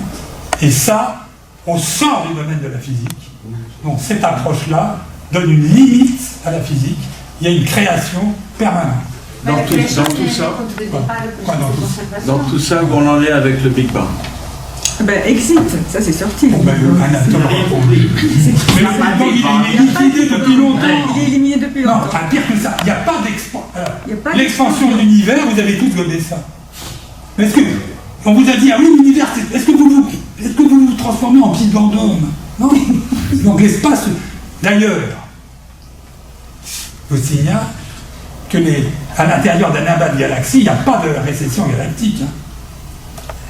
et ça, on sort du domaine de la physique. Donc cette approche-là donne une limite à la physique, il y a une création permanente. Dans tout ça, où on en est avec le Big Bang? Ben, exit, ça c'est sorti. Il est éliminé depuis longtemps. Il est éliminé depuis longtemps. Non, pire que ça, il n'y a pas d'expansion. L'expansion de l'univers, vous avez tous godé ça. Est-ce que on vous a dit, ah oui, l'univers, est-ce que vous vous transformez en petit gandome? Non. Donc l'espace. D'ailleurs, je vous signale que à l'intérieur d'un amas de galaxies, il n'y a pas de récession galactique.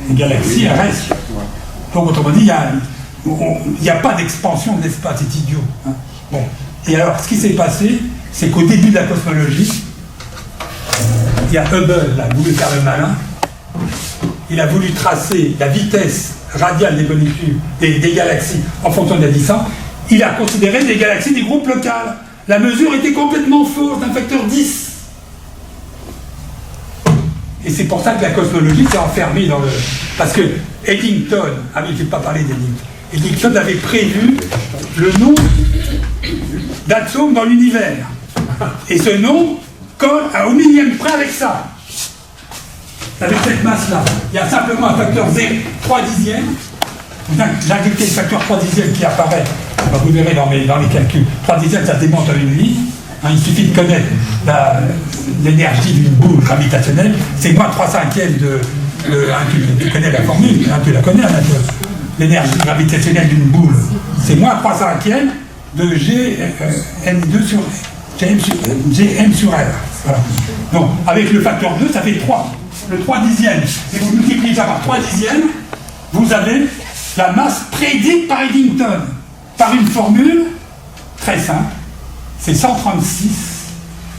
Les galaxies, elles restent. Donc autrement dit, il n'y a pas d'expansion de l'espace, c'est idiot. Bon. Et alors, ce qui s'est passé, c'est qu'au début de la cosmologie, il y a Hubble, là, voulu faire le malin. Il a voulu tracer la vitesse radiale des molécules, des galaxies, en fonction de la distance. Il a considéré des galaxies des groupes locales. La mesure était complètement fausse, d'un facteur 10. Et c'est pour ça que la cosmologie s'est enfermée dans le... Parce que Eddington, ah oui, je n'ai pas parlé d'Eddington. Eddington avait prévu le nombre d'atomes dans l'univers. Et ce nombre colle au millième près avec ça. Avec cette masse-là. Il y a simplement un facteur 3 dixièmes. Vous injectez le facteur 3 dixièmes qui apparaît. Vous verrez dans les calculs. 3 dixièmes, ça se démonte en une ligne. Il suffit de connaître l'énergie d'une boule gravitationnelle. C'est moins 3/5 de... tu connais la formule, tu la connais, l'énergie gravitationnelle d'une boule. C'est moins 3/5 de Gm2 sur Gm sur R. Voilà. Donc, avec le facteur 2, ça fait 3. Le 3 dixième. Si vous multipliez ça par 3 dixièmes, vous avez la masse prédite par Eddington. Par une formule très simple. C'est 136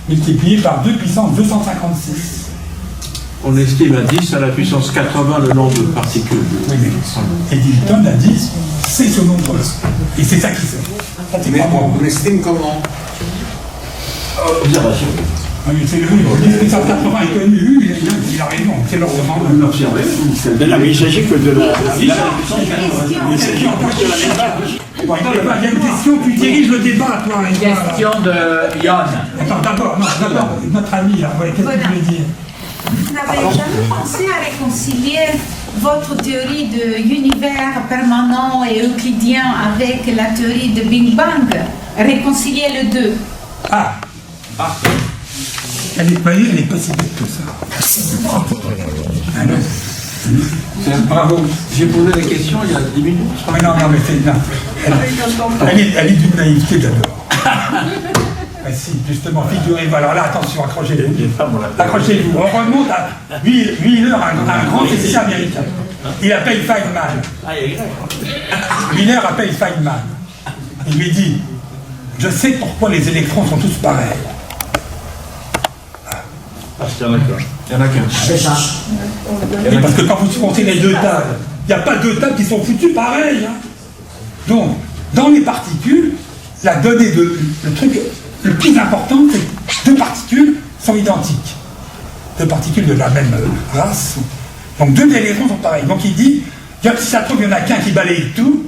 multiplié par 2 puissance 256. On estime à 10 à la puissance 80 le nombre de particules. Oui, mais Eddington a dit, c'est ce nombre-là. Et c'est ça qui sort. Mais on estime comment? Observation. C'est le 1880 est connu, il a raison, c'est l'ordre. On observe. Non, mais il s'agit que de la. Il y a une question, tu diriges le débat, toi. Question de Yann. Attends, d'abord, notre ami, là, qu'est-ce que tu voulais dire? Vous n'avez jamais pensé à réconcilier votre théorie de l'univers permanent et euclidien avec la théorie de Big Bang? Réconcilier les deux. Elle est pas si bête que ça. Bravo. J'ai posé la question il y a 10 minutes. Mais non, mais c'est. Elle est d'une naïveté d'abord. Si, justement, figurez-vous. Alors là, attention, accrochez-vous. Accrochez-vous. On remonte à Wheeler, un grand physicien américain. Il appelle Feynman. Wheeler appelle Feynman. Il lui dit: je sais pourquoi les électrons sont tous pareils. Parce qu'il y en a qu'un. Il y en a qu'un. C'est ça. Et parce que quand vous comptez les deux tables, il n'y a pas deux tables qui sont foutues pareilles. Donc, dans les particules, la donnée le truc le plus important, c'est que deux particules sont identiques. Deux particules de la même race. Donc deux électrons sont pareils. Donc il dit, si ça trouve, il n'y en a qu'un qui balaye tout,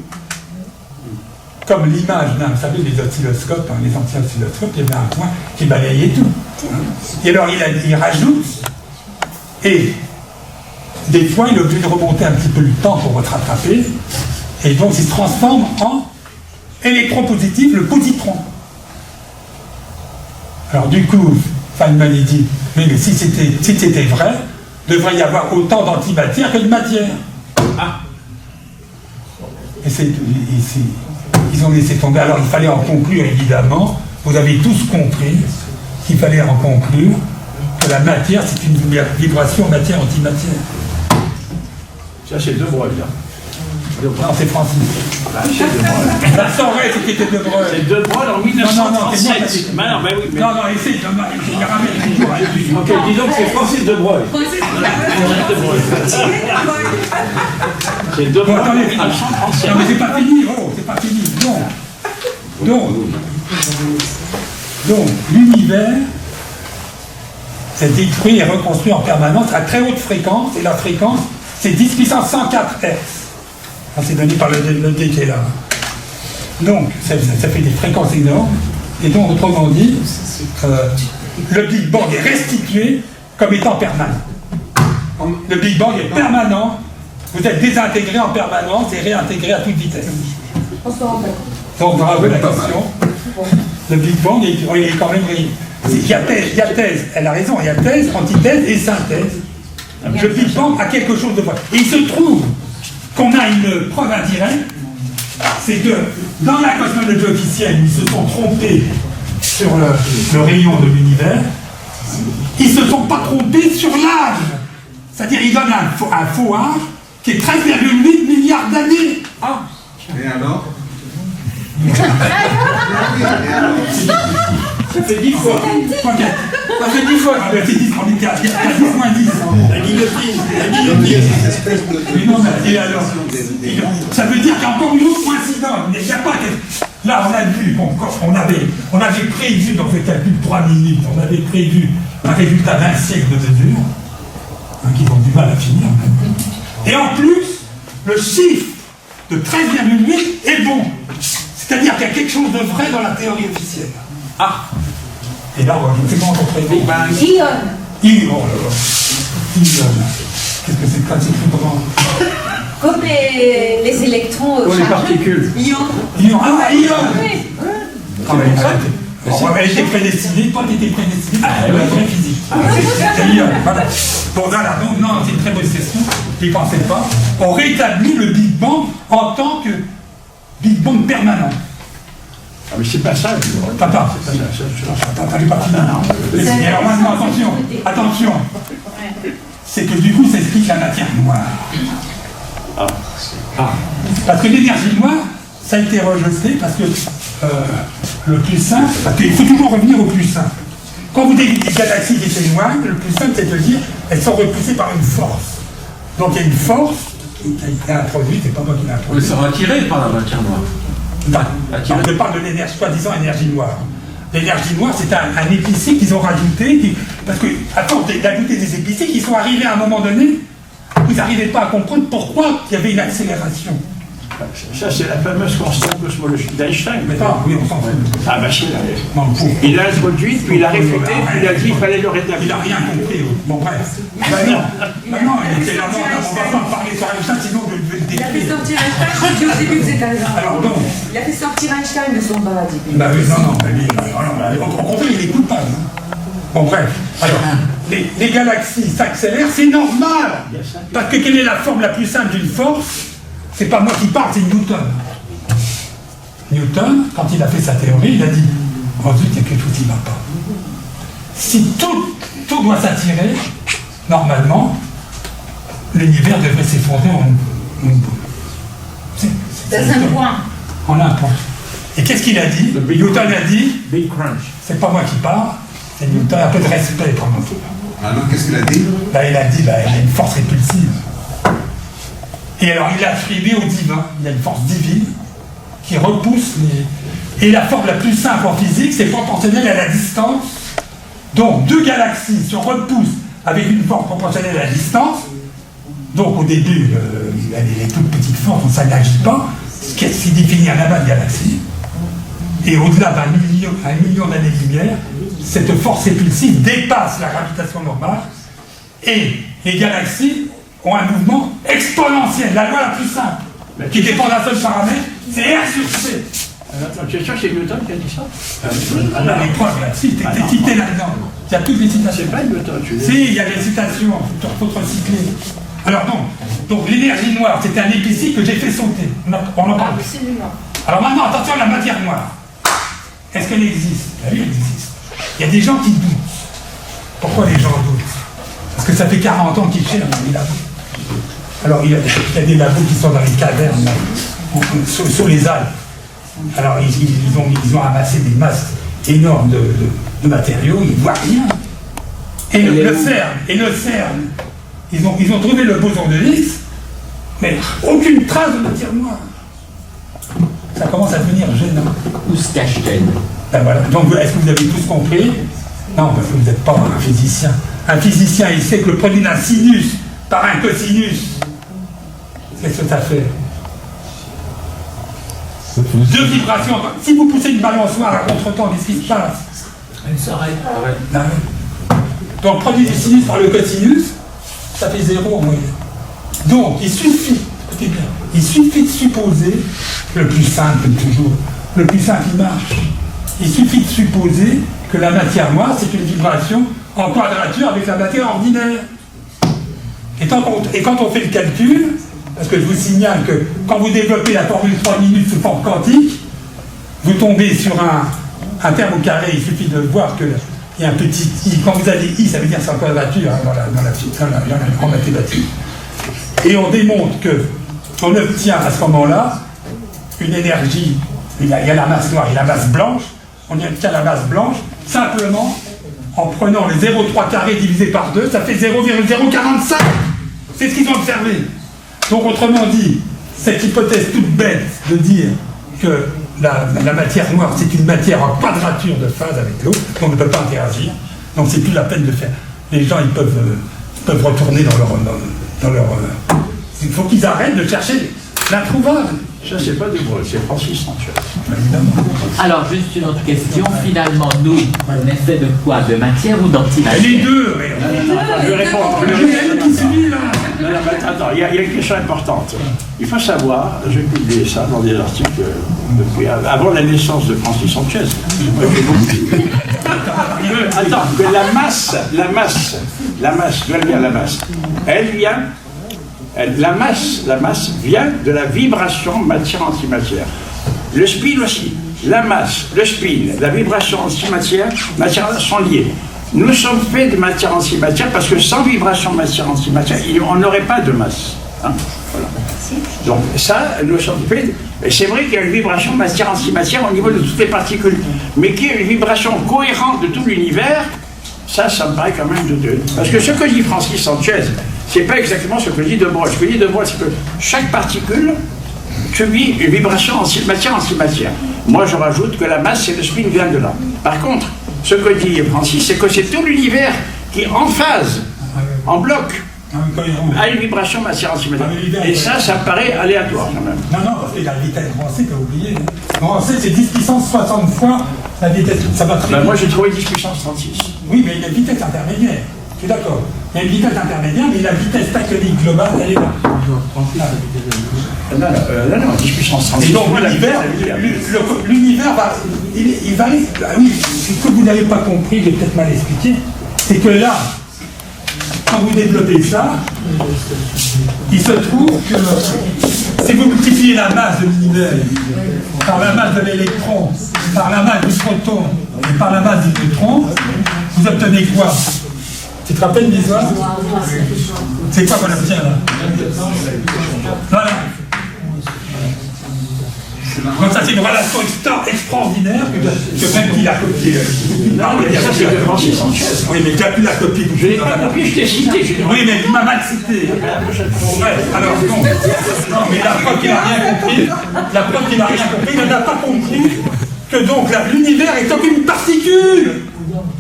comme l'image, vous savez, les oscilloscopes, les anciens oscilloscopes, il y avait un point qui balayait tout. Et alors il rajoute, et des fois il est obligé de remonter un petit peu le temps pour se rattraper, et donc il se transforme en électron positif, le positron. Alors du coup, Feynman il dit, mais si c'était vrai, il devrait y avoir autant d'antimatière que de matière. Et ils ont laissé tomber. Alors il fallait en conclure, évidemment, vous avez tous compris qu'il fallait en conclure que la matière, c'est une vibration matière-antimatière. Ça, c'est De Broglie, là. Non, c'est Francis. L'accent vrai, c'était De Broglie. C'est De Broglie en 1937. Non, essaye, il ramène toujours. Ok, disons que c'est Francis De Broglie. C'est De Broglie en Non, 1937. mais c'est pas fini, c'est pas fini. Donc, l'univers s'est détruit et reconstruit en permanence à très haute fréquence, et la fréquence, c'est 10 puissance 104 Hz. C'est donné par le D qui est là. Donc, ça fait des fréquences énormes, et donc, autrement dit, le Big Bang est restitué comme étant permanent. Le Big Bang est permanent, vous êtes désintégré en permanence et réintégré à toute vitesse. Donc, bravo la question. Le Big Bang est quand même... Il y a thèse, elle a raison, il y a thèse, antithèse et synthèse. Le Big Bang a quelque chose de vrai. Et il se trouve qu'on a une preuve indirecte, c'est que dans la cosmologie officielle, ils se sont trompés sur le rayon de l'univers, ils ne se sont pas trompés sur l'âge. C'est-à-dire ils donnent un faux âge qui est 13,8 milliards d'années. Et alors? Ça fait 10 fois. Ça fait 10 fois. On était à 10 moins 10. La guillotine. Et alors, ça veut dire qu'il y a encore une autre coïncidence. Il n'y a pas que... Là, on a vu, on avait prévu dans ce calcul 3 minutes, on avait prévu un résultat d'un siècle de mesure, qu'ils ont du mal à finir. Et en plus, le chiffre de 13,8 est bon. C'est-à-dire qu'il y a quelque chose de vrai dans la théorie officielle. Et là, c'est comment on prévient Ion. Ion. Qu'est-ce que c'est que ça? Comme les électrons. Les particules. Ion. Ion. Ion. Oui. Elle était prédestinée, toi t'étais prédestiné à la vraie physique. C'est Ion. Voilà. Bon, voilà, donc non, c'est une très bonne question. J'y pensais pas. On rétablit le Big Bang en tant que Big Bang permanent. Mais c'est pas ça. Attends, j'ai pas fini. Alors maintenant, attention. C'est que du coup, ça explique la matière noire. Parce que l'énergie noire, ça a été rejeté parce que le plus simple, parce qu'il faut toujours revenir au plus simple. Quand vous dites des galaxies qui étaient noires, le plus simple, c'est de dire elles sont repoussées par une force. Donc il y a une force qui a été introduite, c'est pas moi qui l'ai introduite. Elles sont attirées par la matière noire. Je parle de l'énergie, soi-disant énergie noire. L'énergie noire, c'est un épicé qu'ils ont rajouté, parce que, à force d'ajouter des épicés, ils sont arrivés à un moment donné, vous n'arrivez pas à comprendre pourquoi il y avait une accélération. Ça, c'est la fameuse constante cosmologique d'Einstein. Mais non, oui, on s'en fout. Ah, bah si, il l'a introduite, puis il a réfuté, puis il a dit qu'il fallait le rétablir. Il n'a rien compris. Bon, bref. Non, il était là, on ne va pas parler sur Einstein, sinon je vais le décrire. Il a fait sortir Einstein, je dis au début que c'était un Alors, donc. Il a fait sortir Einstein de son paradigme. Bah oui, non, au contraire, il n'écoute pas. Bon, bref. Alors, les galaxies s'accélèrent, c'est normal. Parce que quelle est la forme la plus simple d'une force? C'est pas moi qui parle, c'est Newton. Newton, quand il a fait sa théorie, il a dit oh zut, il y a quelque chose qui ne va pas. Si tout doit s'attirer, normalement, l'univers devrait s'effondrer en une boule. C'est un point. En un point. Et qu'est-ce qu'il a dit? Newton a dit Big Crunch. C'est pas moi qui parle, c'est Newton, un peu de respect pour nous. Alors, qu'est-ce qu'il a dit? Il a dit il y a une force répulsive. Et alors il a attribué au divin, il y a une force divine qui repousse les... Et la forme la plus simple en physique, c'est proportionnel à la distance. Donc deux galaxies se repoussent avec une force proportionnelle à la distance. Donc au début, les toutes petites forces, ça n'agit pas, ce qui définit un amas de galaxies. Et au-delà d'un million d'années-lumière, cette force répulsive dépasse la gravitation normale et les galaxies ont un mouvement exponentiel, la loi la plus simple, qui dépend d'un seul paramètre, c'est R sur C. Tu es sûr que c'est Newton qui a dit ça? Les preuves, là, si, t'es cité là-dedans. Il y a toutes les citations. C'est pas Newton, tu Si, il y a des citations, il faut te recycler. Alors non, donc l'énergie noire, c'était un épicé que j'ai fait sauter. On en parle. Absolument. Alors maintenant, attention à la matière noire. Est-ce qu'elle existe? Oui, elle existe. Il y a des gens qui doutent. Pourquoi les gens doutent? Parce que ça fait 40 ans qu'ils cherchent dans les labos. Alors il y a des labos qui sont dans les cavernes, là, sur les Alpes. Alors ils ont amassé des masses énormes de matériaux, ils ne voient rien. Et le CERN, ils ont trouvé le boson de Higgs, mais aucune trace de matière noire. Ça commence à devenir gênant. Où se cache-t-elle? Ben voilà. Donc est-ce que vous avez tous compris? Non, parce que vous n'êtes pas un physicien. Un physicien, il sait que le produit d'un sinus par un cosinus, qu'est-ce que ça fait? Deux vibrations. Si vous poussez une balançoire à contre-temps, qu'est-ce qui se passe? Elle s'arrête. Donc, produit du sinus par le cosinus, ça fait 0 en moyenne. Donc, il suffit de supposer, le plus simple toujours, le plus simple il marche, il suffit de supposer que la matière noire, c'est une vibration en quadrature avec la matière ordinaire. Et quand on fait le calcul, parce que je vous signale que quand vous développez la formule 3 minutes sous forme quantique, vous tombez sur un terme au carré, il suffit de voir qu'il y a un petit i. Quand vous avez i, ça veut dire c'est en quadrature en mathématiques. Et on démontre qu'on obtient à ce moment-là une énergie, il y a la masse noire et la masse blanche, on obtient la masse blanche simplement en prenant le 0,3 carré divisé par 2, ça fait 0,045. C'est ce qu'ils ont observé. Donc autrement dit, cette hypothèse toute bête de dire que la matière noire c'est une matière en quadrature de phase avec l'eau, on ne peut pas interagir, donc c'est plus la peine de faire. Les gens ils peuvent retourner dans leur il faut qu'ils arrêtent de chercher l'introuvable. Ça, c'est pas de moi, c'est Francis Sanchez. Alors, juste une autre question. Finalement, nous, on est fait de quoi? De matière ou d'antimatière? Les deux. Je réponds. Non, mais attends, il y a une question importante. Il faut savoir, j'ai publié ça dans des articles depuis avant la naissance de Francis Sanchez. Attends, que la masse, d'où elle vient la masse? Elle vient. La masse vient de la vibration matière-antimatière. Le spin aussi. La masse, le spin, la vibration antimatière, matière sont liés. Nous sommes faits de matière-antimatière parce que sans vibration matière-antimatière, on n'aurait pas de masse. Hein, voilà. Donc ça, nous sommes faits... Et c'est vrai qu'il y a une vibration matière-antimatière au niveau de toutes les particules. Mais qu'il y ait une vibration cohérente de tout l'univers, ça me paraît quand même douteux. Parce que ce que dit Francis Sanchez, c'est pas exactement ce que dit De Broglie. Ce que dit De Broglie, c'est que chaque particule, subit une vibration antimatière. Moi, je rajoute que la masse, c'est le spin vient de là. Par contre, ce que dit Francis, c'est que c'est tout l'univers qui, en phase, en bloc, a une vibration matière-antimatière. Et ça paraît aléatoire quand même. Non, parce qu'il y a la vitesse grand C, t'as oublié. Grand C, c'est 10 puissance 60 fois la vitesse. Ça va très vite. Moi, j'ai trouvé 10 puissance 36. Oui, mais il y a une vitesse intermédiaire. Je suis d'accord. Il y a une vitesse intermédiaire, mais la vitesse tactonique globale, elle est là. Non, 10 puissance 36. Et donc, l'univers va. Il varie. Ah oui, ce que vous n'avez pas compris, j'ai peut-être mal expliqué, c'est que là, quand vous développez ça, il se trouve que si vous multipliez la masse de l'univers par la masse de l'électron, par la masse du proton et par la masse du neutron, vous obtenez quoi? Tu te rappelles l'histoire? C'est quoi qu'on obtient là? Voilà. Donc ça c'est une relation extraordinaire que même qu'il a copiée. Oui, mais qui a pu la copier? Je l'ai pas copié, je t'ai cité. Oui, mais il m'a mal cité. Ouais, alors non, mais la preuve qu'il n'a rien compris, il n'a pas compris que donc l'univers est comme une particule.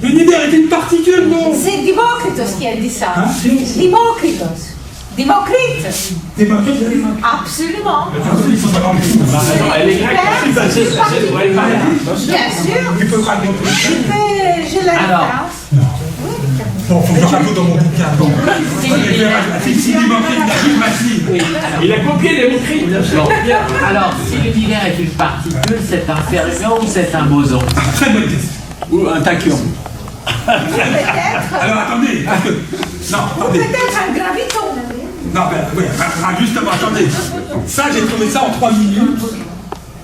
L'univers est une particule, non? C'est Démocrite qui a dit ça. Démocrite. Absolument. Elle est grecque. Bien sûr. Tu peux raconter. J'ai la référence. Bon, faut que je raconte dans mon bouquin. Bon. Il a copié les mots. Alors, si l'univers est une particule, c'est un fermion ou c'est un boson? Très bonne question. Ou un tachyon. Peut-être. Alors attendez, parce que. Non, attendez. Peut-être un graviton. Non, ben oui, justement, attendez. Ça, j'ai trouvé ça en 3 minutes,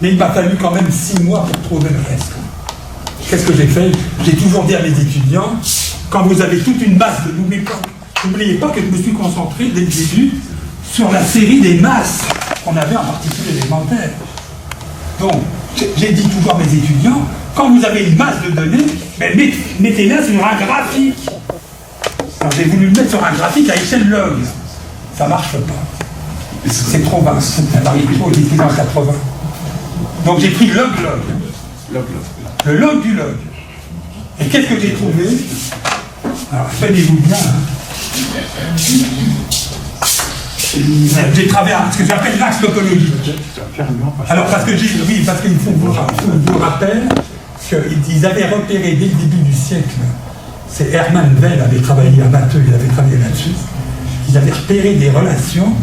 mais il m'a fallu quand même 6 mois pour trouver le reste. Qu'est-ce que j'ai fait? J'ai toujours dit à mes étudiants, quand vous avez toute une masse de. N'oubliez pas que je me suis concentré dès le début sur la série des masses qu'on avait en particulier élémentaire. Donc, j'ai dit toujours à mes étudiants, quand vous avez une masse de données, ben mettez-la sur un graphique. Alors j'ai voulu le mettre sur un graphique à échelle log. Ça ne marche pas. C'est trop vaste. Ça n'arrive pas au 1080. Donc j'ai pris log. Le log du log. Et qu'est-ce que j'ai trouvé? Alors tenez-vous bien. J'ai travaillé ce que j'appelle l'axe topologique. Alors parce qu'il faut que vous rappelle qu'ils avaient repéré dès le début du siècle, c'est Hermann Weyl avait travaillé à Matheux, il avait travaillé là-dessus, ils avaient repéré des relations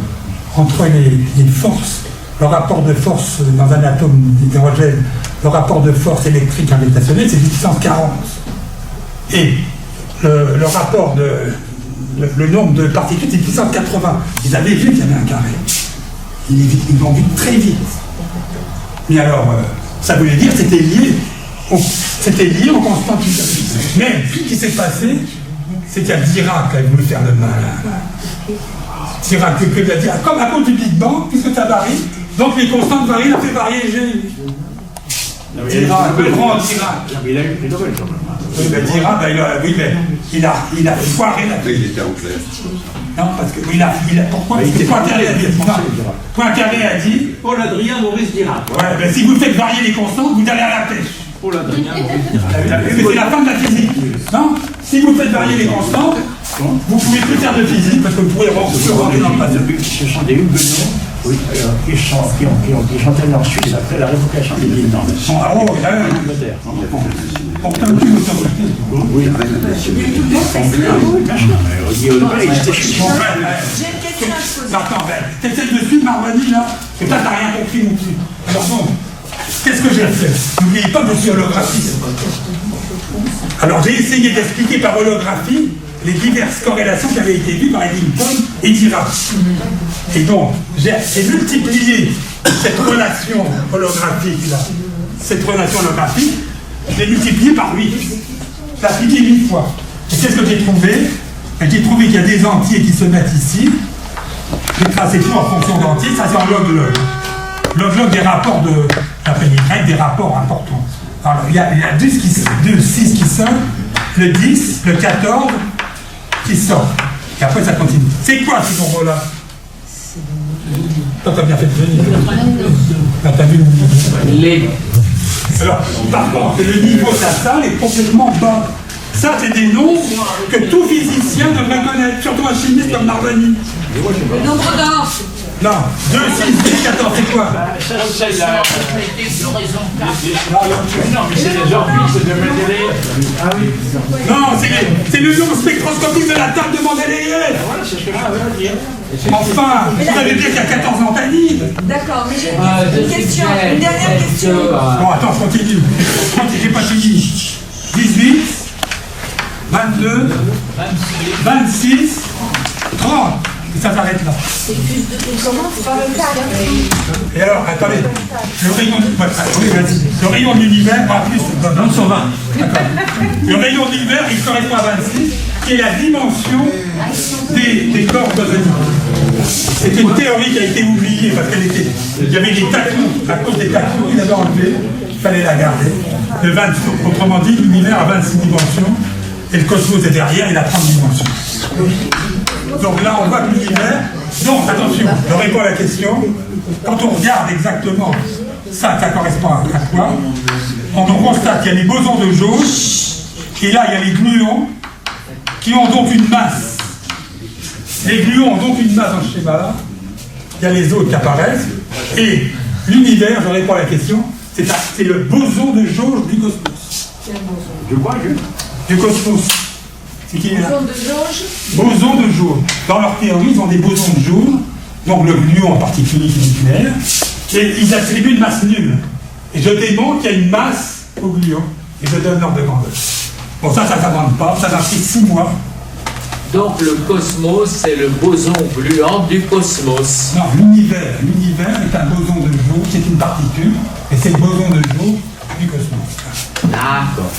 entre les forces, le rapport de force dans un atome d'hydrogène, le rapport de force électrique gravitationnelle, c'est 10 puissance 40. Et le rapport le nombre de particules, c'est 10 puissance 80. Ils avaient vu qu'il y avait un carré. Ils l'ont vu très vite. Mais alors, ça voulait dire que c'était lié aux constantes. Mais ce qui s'est passé, c'est qu'il y a Dirac qui a voulu faire le malin. Dirac qui a dit, comme à cause du Big Bang, puisque ça varie, donc les constantes varient, il a fait varier les G. Dirac, le grand Dirac. Il a eu les Nobel quand même. Oui, mais Dirac, il a foiré la vie. Il était en clair. Non, parce que pourquoi? Parce que Poincaré a dit. Paul Adrien Maurice Dirac. Ouais, mais si vous faites varier les constantes, vous allez à la pêche. Paul Adrien Maurice Dirac. Mais c'est la fin de la physique. Non? Si vous faites varier les constantes, vous pouvez plus faire de physique parce que vous pouvez rentrer dans le passé. Ce sont des huguenots qui sont allés en Suisse après la révocation des villes. Ah oh, il y a un Angleterre. Pourtant, tu me sens. Oui, bien sûr. J'ai une question à te poser. Attends, t'essaies de suivre Marwani là? Et toi, t'as rien compris non plus. Alors bon, qu'est-ce que j'ai fait? N'oubliez pas que je suis holographiste. Alors j'ai essayé d'expliquer par holographie les diverses corrélations qui avaient été vues par Eddington et Dirac. Et donc, j'ai multiplié cette relation holographique là, je l'ai multipliée par 8. Je l'ai appliquée 8 fois. Et qu'est-ce que j'ai trouvé? J'ai trouvé qu'il y a des entiers qui se mettent ici. J'ai tracé tout en fonction d'entiers, ça c'est en log-log. Log-log des rapports de Y, des rapports importants. Alors il y a 6 qui sortent, le 10, le 14 qui sort. Et après ça continue. C'est quoi ces nombres-là? Toi, t'as bien fait de venir. T'as vu le niveau. Alors, par contre, le niveau de la salle est complètement bas. Ça, c'est des noms que tout physicien devrait connaître, surtout un chimiste comme Narboni. Le nombre d'or. Non, 2, 6, 10, 14, c'est quoi? Ça, c'est la floraison 4. Non, mais c'est les orbites de Mendeleïev. Ah oui. Non, c'est le nombre spectroscopique de la table de Mendeleïev. Voilà, c'est ce que je veux dire. Enfin, vous savez bien qu'il y a 14 antanides. D'accord, mais j'ai une question, une dernière question. Bon, attends, je continue. J'ai pas fini. 18, 22, 26, 30. Et ça s'arrête là. Et alors, attendez, le rayon de l'univers, pas plus, non, 120. D'accord. Le rayon de l'univers, il correspond à 26, qui est la dimension des corps bosoniques. C'est une théorie qui a été oubliée parce il y avait des tacons, à cause des tacons, il avait enlevé, il fallait la garder. Le 20, autrement dit, l'univers a 26 dimensions, et le cosmos est derrière, il a 30 dimensions. Donc là, on voit que l'univers... Donc, attention, je réponds à la question. Quand on regarde exactement ça correspond à quoi? On constate qu'il y a les bosons de jauge, et là, il y a les gluons, qui ont donc une masse. Les gluons ont donc une masse dans ce schéma-là. Il y a les autres qui apparaissent. Et l'univers, je réponds à la question, c'est le boson de jauge du cosmos. Du quoi, du cosmos. C'est qui est là? Boson de jauge. Bosons de jauge. Dans leur théorie, ils ont des bosons de jauge, donc le gluon en particulier qui est nucléaire, et ils attribuent une masse nulle. Et je démontre qu'il y a une masse au gluon, et je donne l'ordre de grandeur. Bon, ça ne s'invente pas, ça m'a pris 6 mois. Donc le cosmos, c'est le boson gluant du cosmos. Non, l'univers est un boson de jauge, c'est une particule, et c'est le boson de jauge du cosmos. D'accord.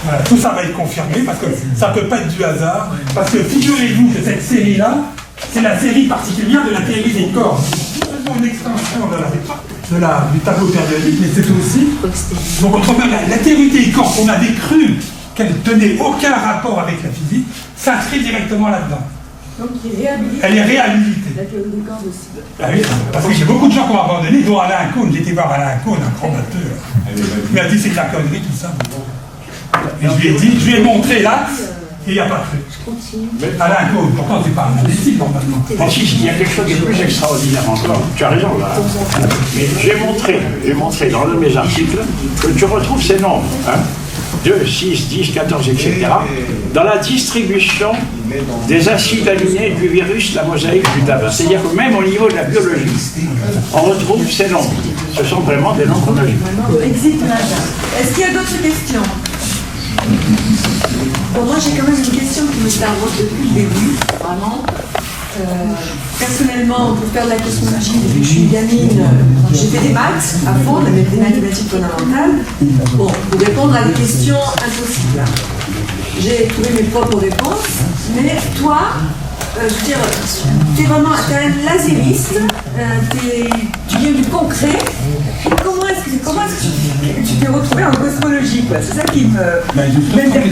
Voilà, tout ça va être confirmé parce que ça ne peut pas être du hasard. Parce que figurez-vous que cette série-là, c'est la série particulière de la théorie des cordes. C'est une extension du tableau périodique, mais c'est aussi. Donc, autrement, la théorie des cordes, on avait cru qu'elle ne tenait aucun rapport avec la physique, s'inscrit directement là-dedans. Donc, il est réhabilité. Elle est réhabilitée. La théorie des cordes aussi. Ah oui, parce que j'ai beaucoup de gens qui ont abandonné, dont Alain Cohn. J'étais voir Alain Cohn, un grand batteur. Il m'a dit c'est de la connerie, tout ça. Et je lui ai montré l'axe, et il n'y a pas de truc. Alain Cohn, pourtant c'est pas un indécis normalement. Si, il y a quelque chose de plus extraordinaire encore. Tu as raison là. Mais j'ai montré dans l'un de mes articles que tu retrouves ces nombres. 2, 6, 10, 14, etc. dans la distribution des acides aminés du virus, la mosaïque du tabac. C'est-à-dire que même au niveau de la biologie, on retrouve ces nombres. Ce sont vraiment des nombres magiques. Est-ce qu'il y a d'autres questions? Bon, moi j'ai quand même une question qui me taraude depuis le début, vraiment. Personnellement, pour faire de la cosmologie depuis que je suis gamine, j'ai fait des maths à fond, des mathématiques fondamentales. Bon, pour répondre à des questions impossibles. J'ai trouvé mes propres réponses, mais toi, je veux dire, tu es vraiment un lasériste, tu viens du concret. Comment est-ce que tu t'es retrouvé en cosmologie, quoi? C'est ça qui m'interpelle.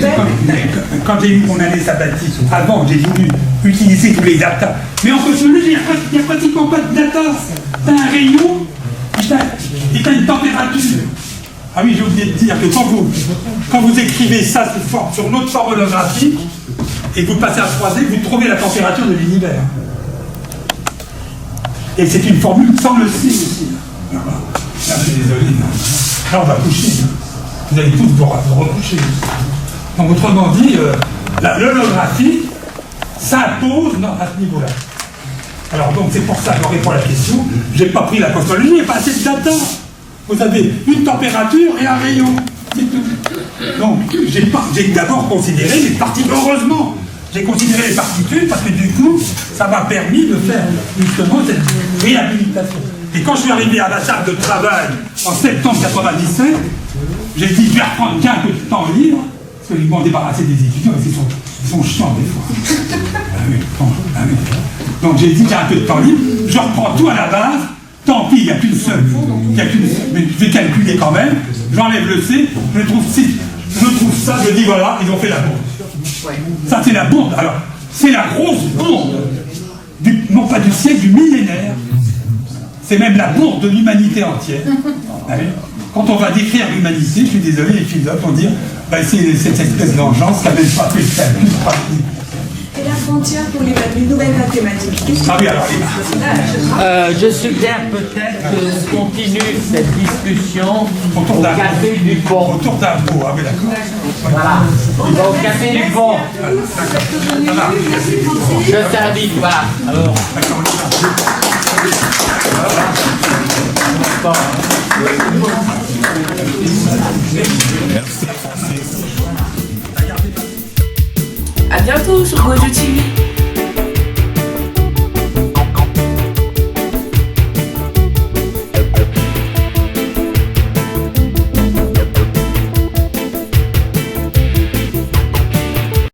Quand j'ai eu mon année sabbatique, avant, j'ai voulu utiliser tous les datas. Mais en cosmologie, il n'y a pratiquement pas de data. Tu as un rayon et tu as une température. Ah oui, j'ai oublié de dire que quand vous écrivez ça sur notre forme holographique, et que vous passez à 3D, vous trouvez la température de l'univers. Et c'est une formule sans le C aussi. Là, je suis désolé. Là, on va coucher. Vous allez tous vous recoucher. Donc, autrement dit, l'holographie s'impose à ce niveau-là. Alors, donc, c'est pour ça que je réponds à la question. Je n'ai pas pris la cosmologie, il n'y a pas assez de data. Vous avez une température et un rayon. C'est tout. Donc, j'ai d'abord considéré les particules. Heureusement, j'ai considéré les particules parce que du coup, ça m'a permis de faire justement cette réhabilitation. Et quand je suis arrivé à la salle de travail en septembre 1997, j'ai dit, je vais reprendre qu'un peu de temps libre, parce qu'ils m'ont débarrassé des étudiants, ils sont chiants des fois. Donc j'ai dit, j'ai un peu de temps libre, je reprends tout à la base, tant pis, il n'y a qu'une seule, mais je vais calculer quand même, j'enlève le C, je trouve ça, je dis voilà, ils ont fait la bourde. Ça c'est la bourde, alors c'est la grosse bourde non pas du siècle, du millénaire. C'est même la bourde de l'humanité entière. Ah oui. Quand on va décrire l'humanité, je suis désolé, les philosophes vont dire bah, c'est cette espèce d'engeance qui n'avait pas fait le calcul pratique. Et la frontière pour les nouvelles mathématiques. Ah oui, alors je suggère peut-être qu'on continue cette discussion au café du pont. Autour d'un pot, ah oui, d'accord. Voilà. On va au café du pont. Je t'invite, voilà. Alors. À bientôt sur Gojo TV.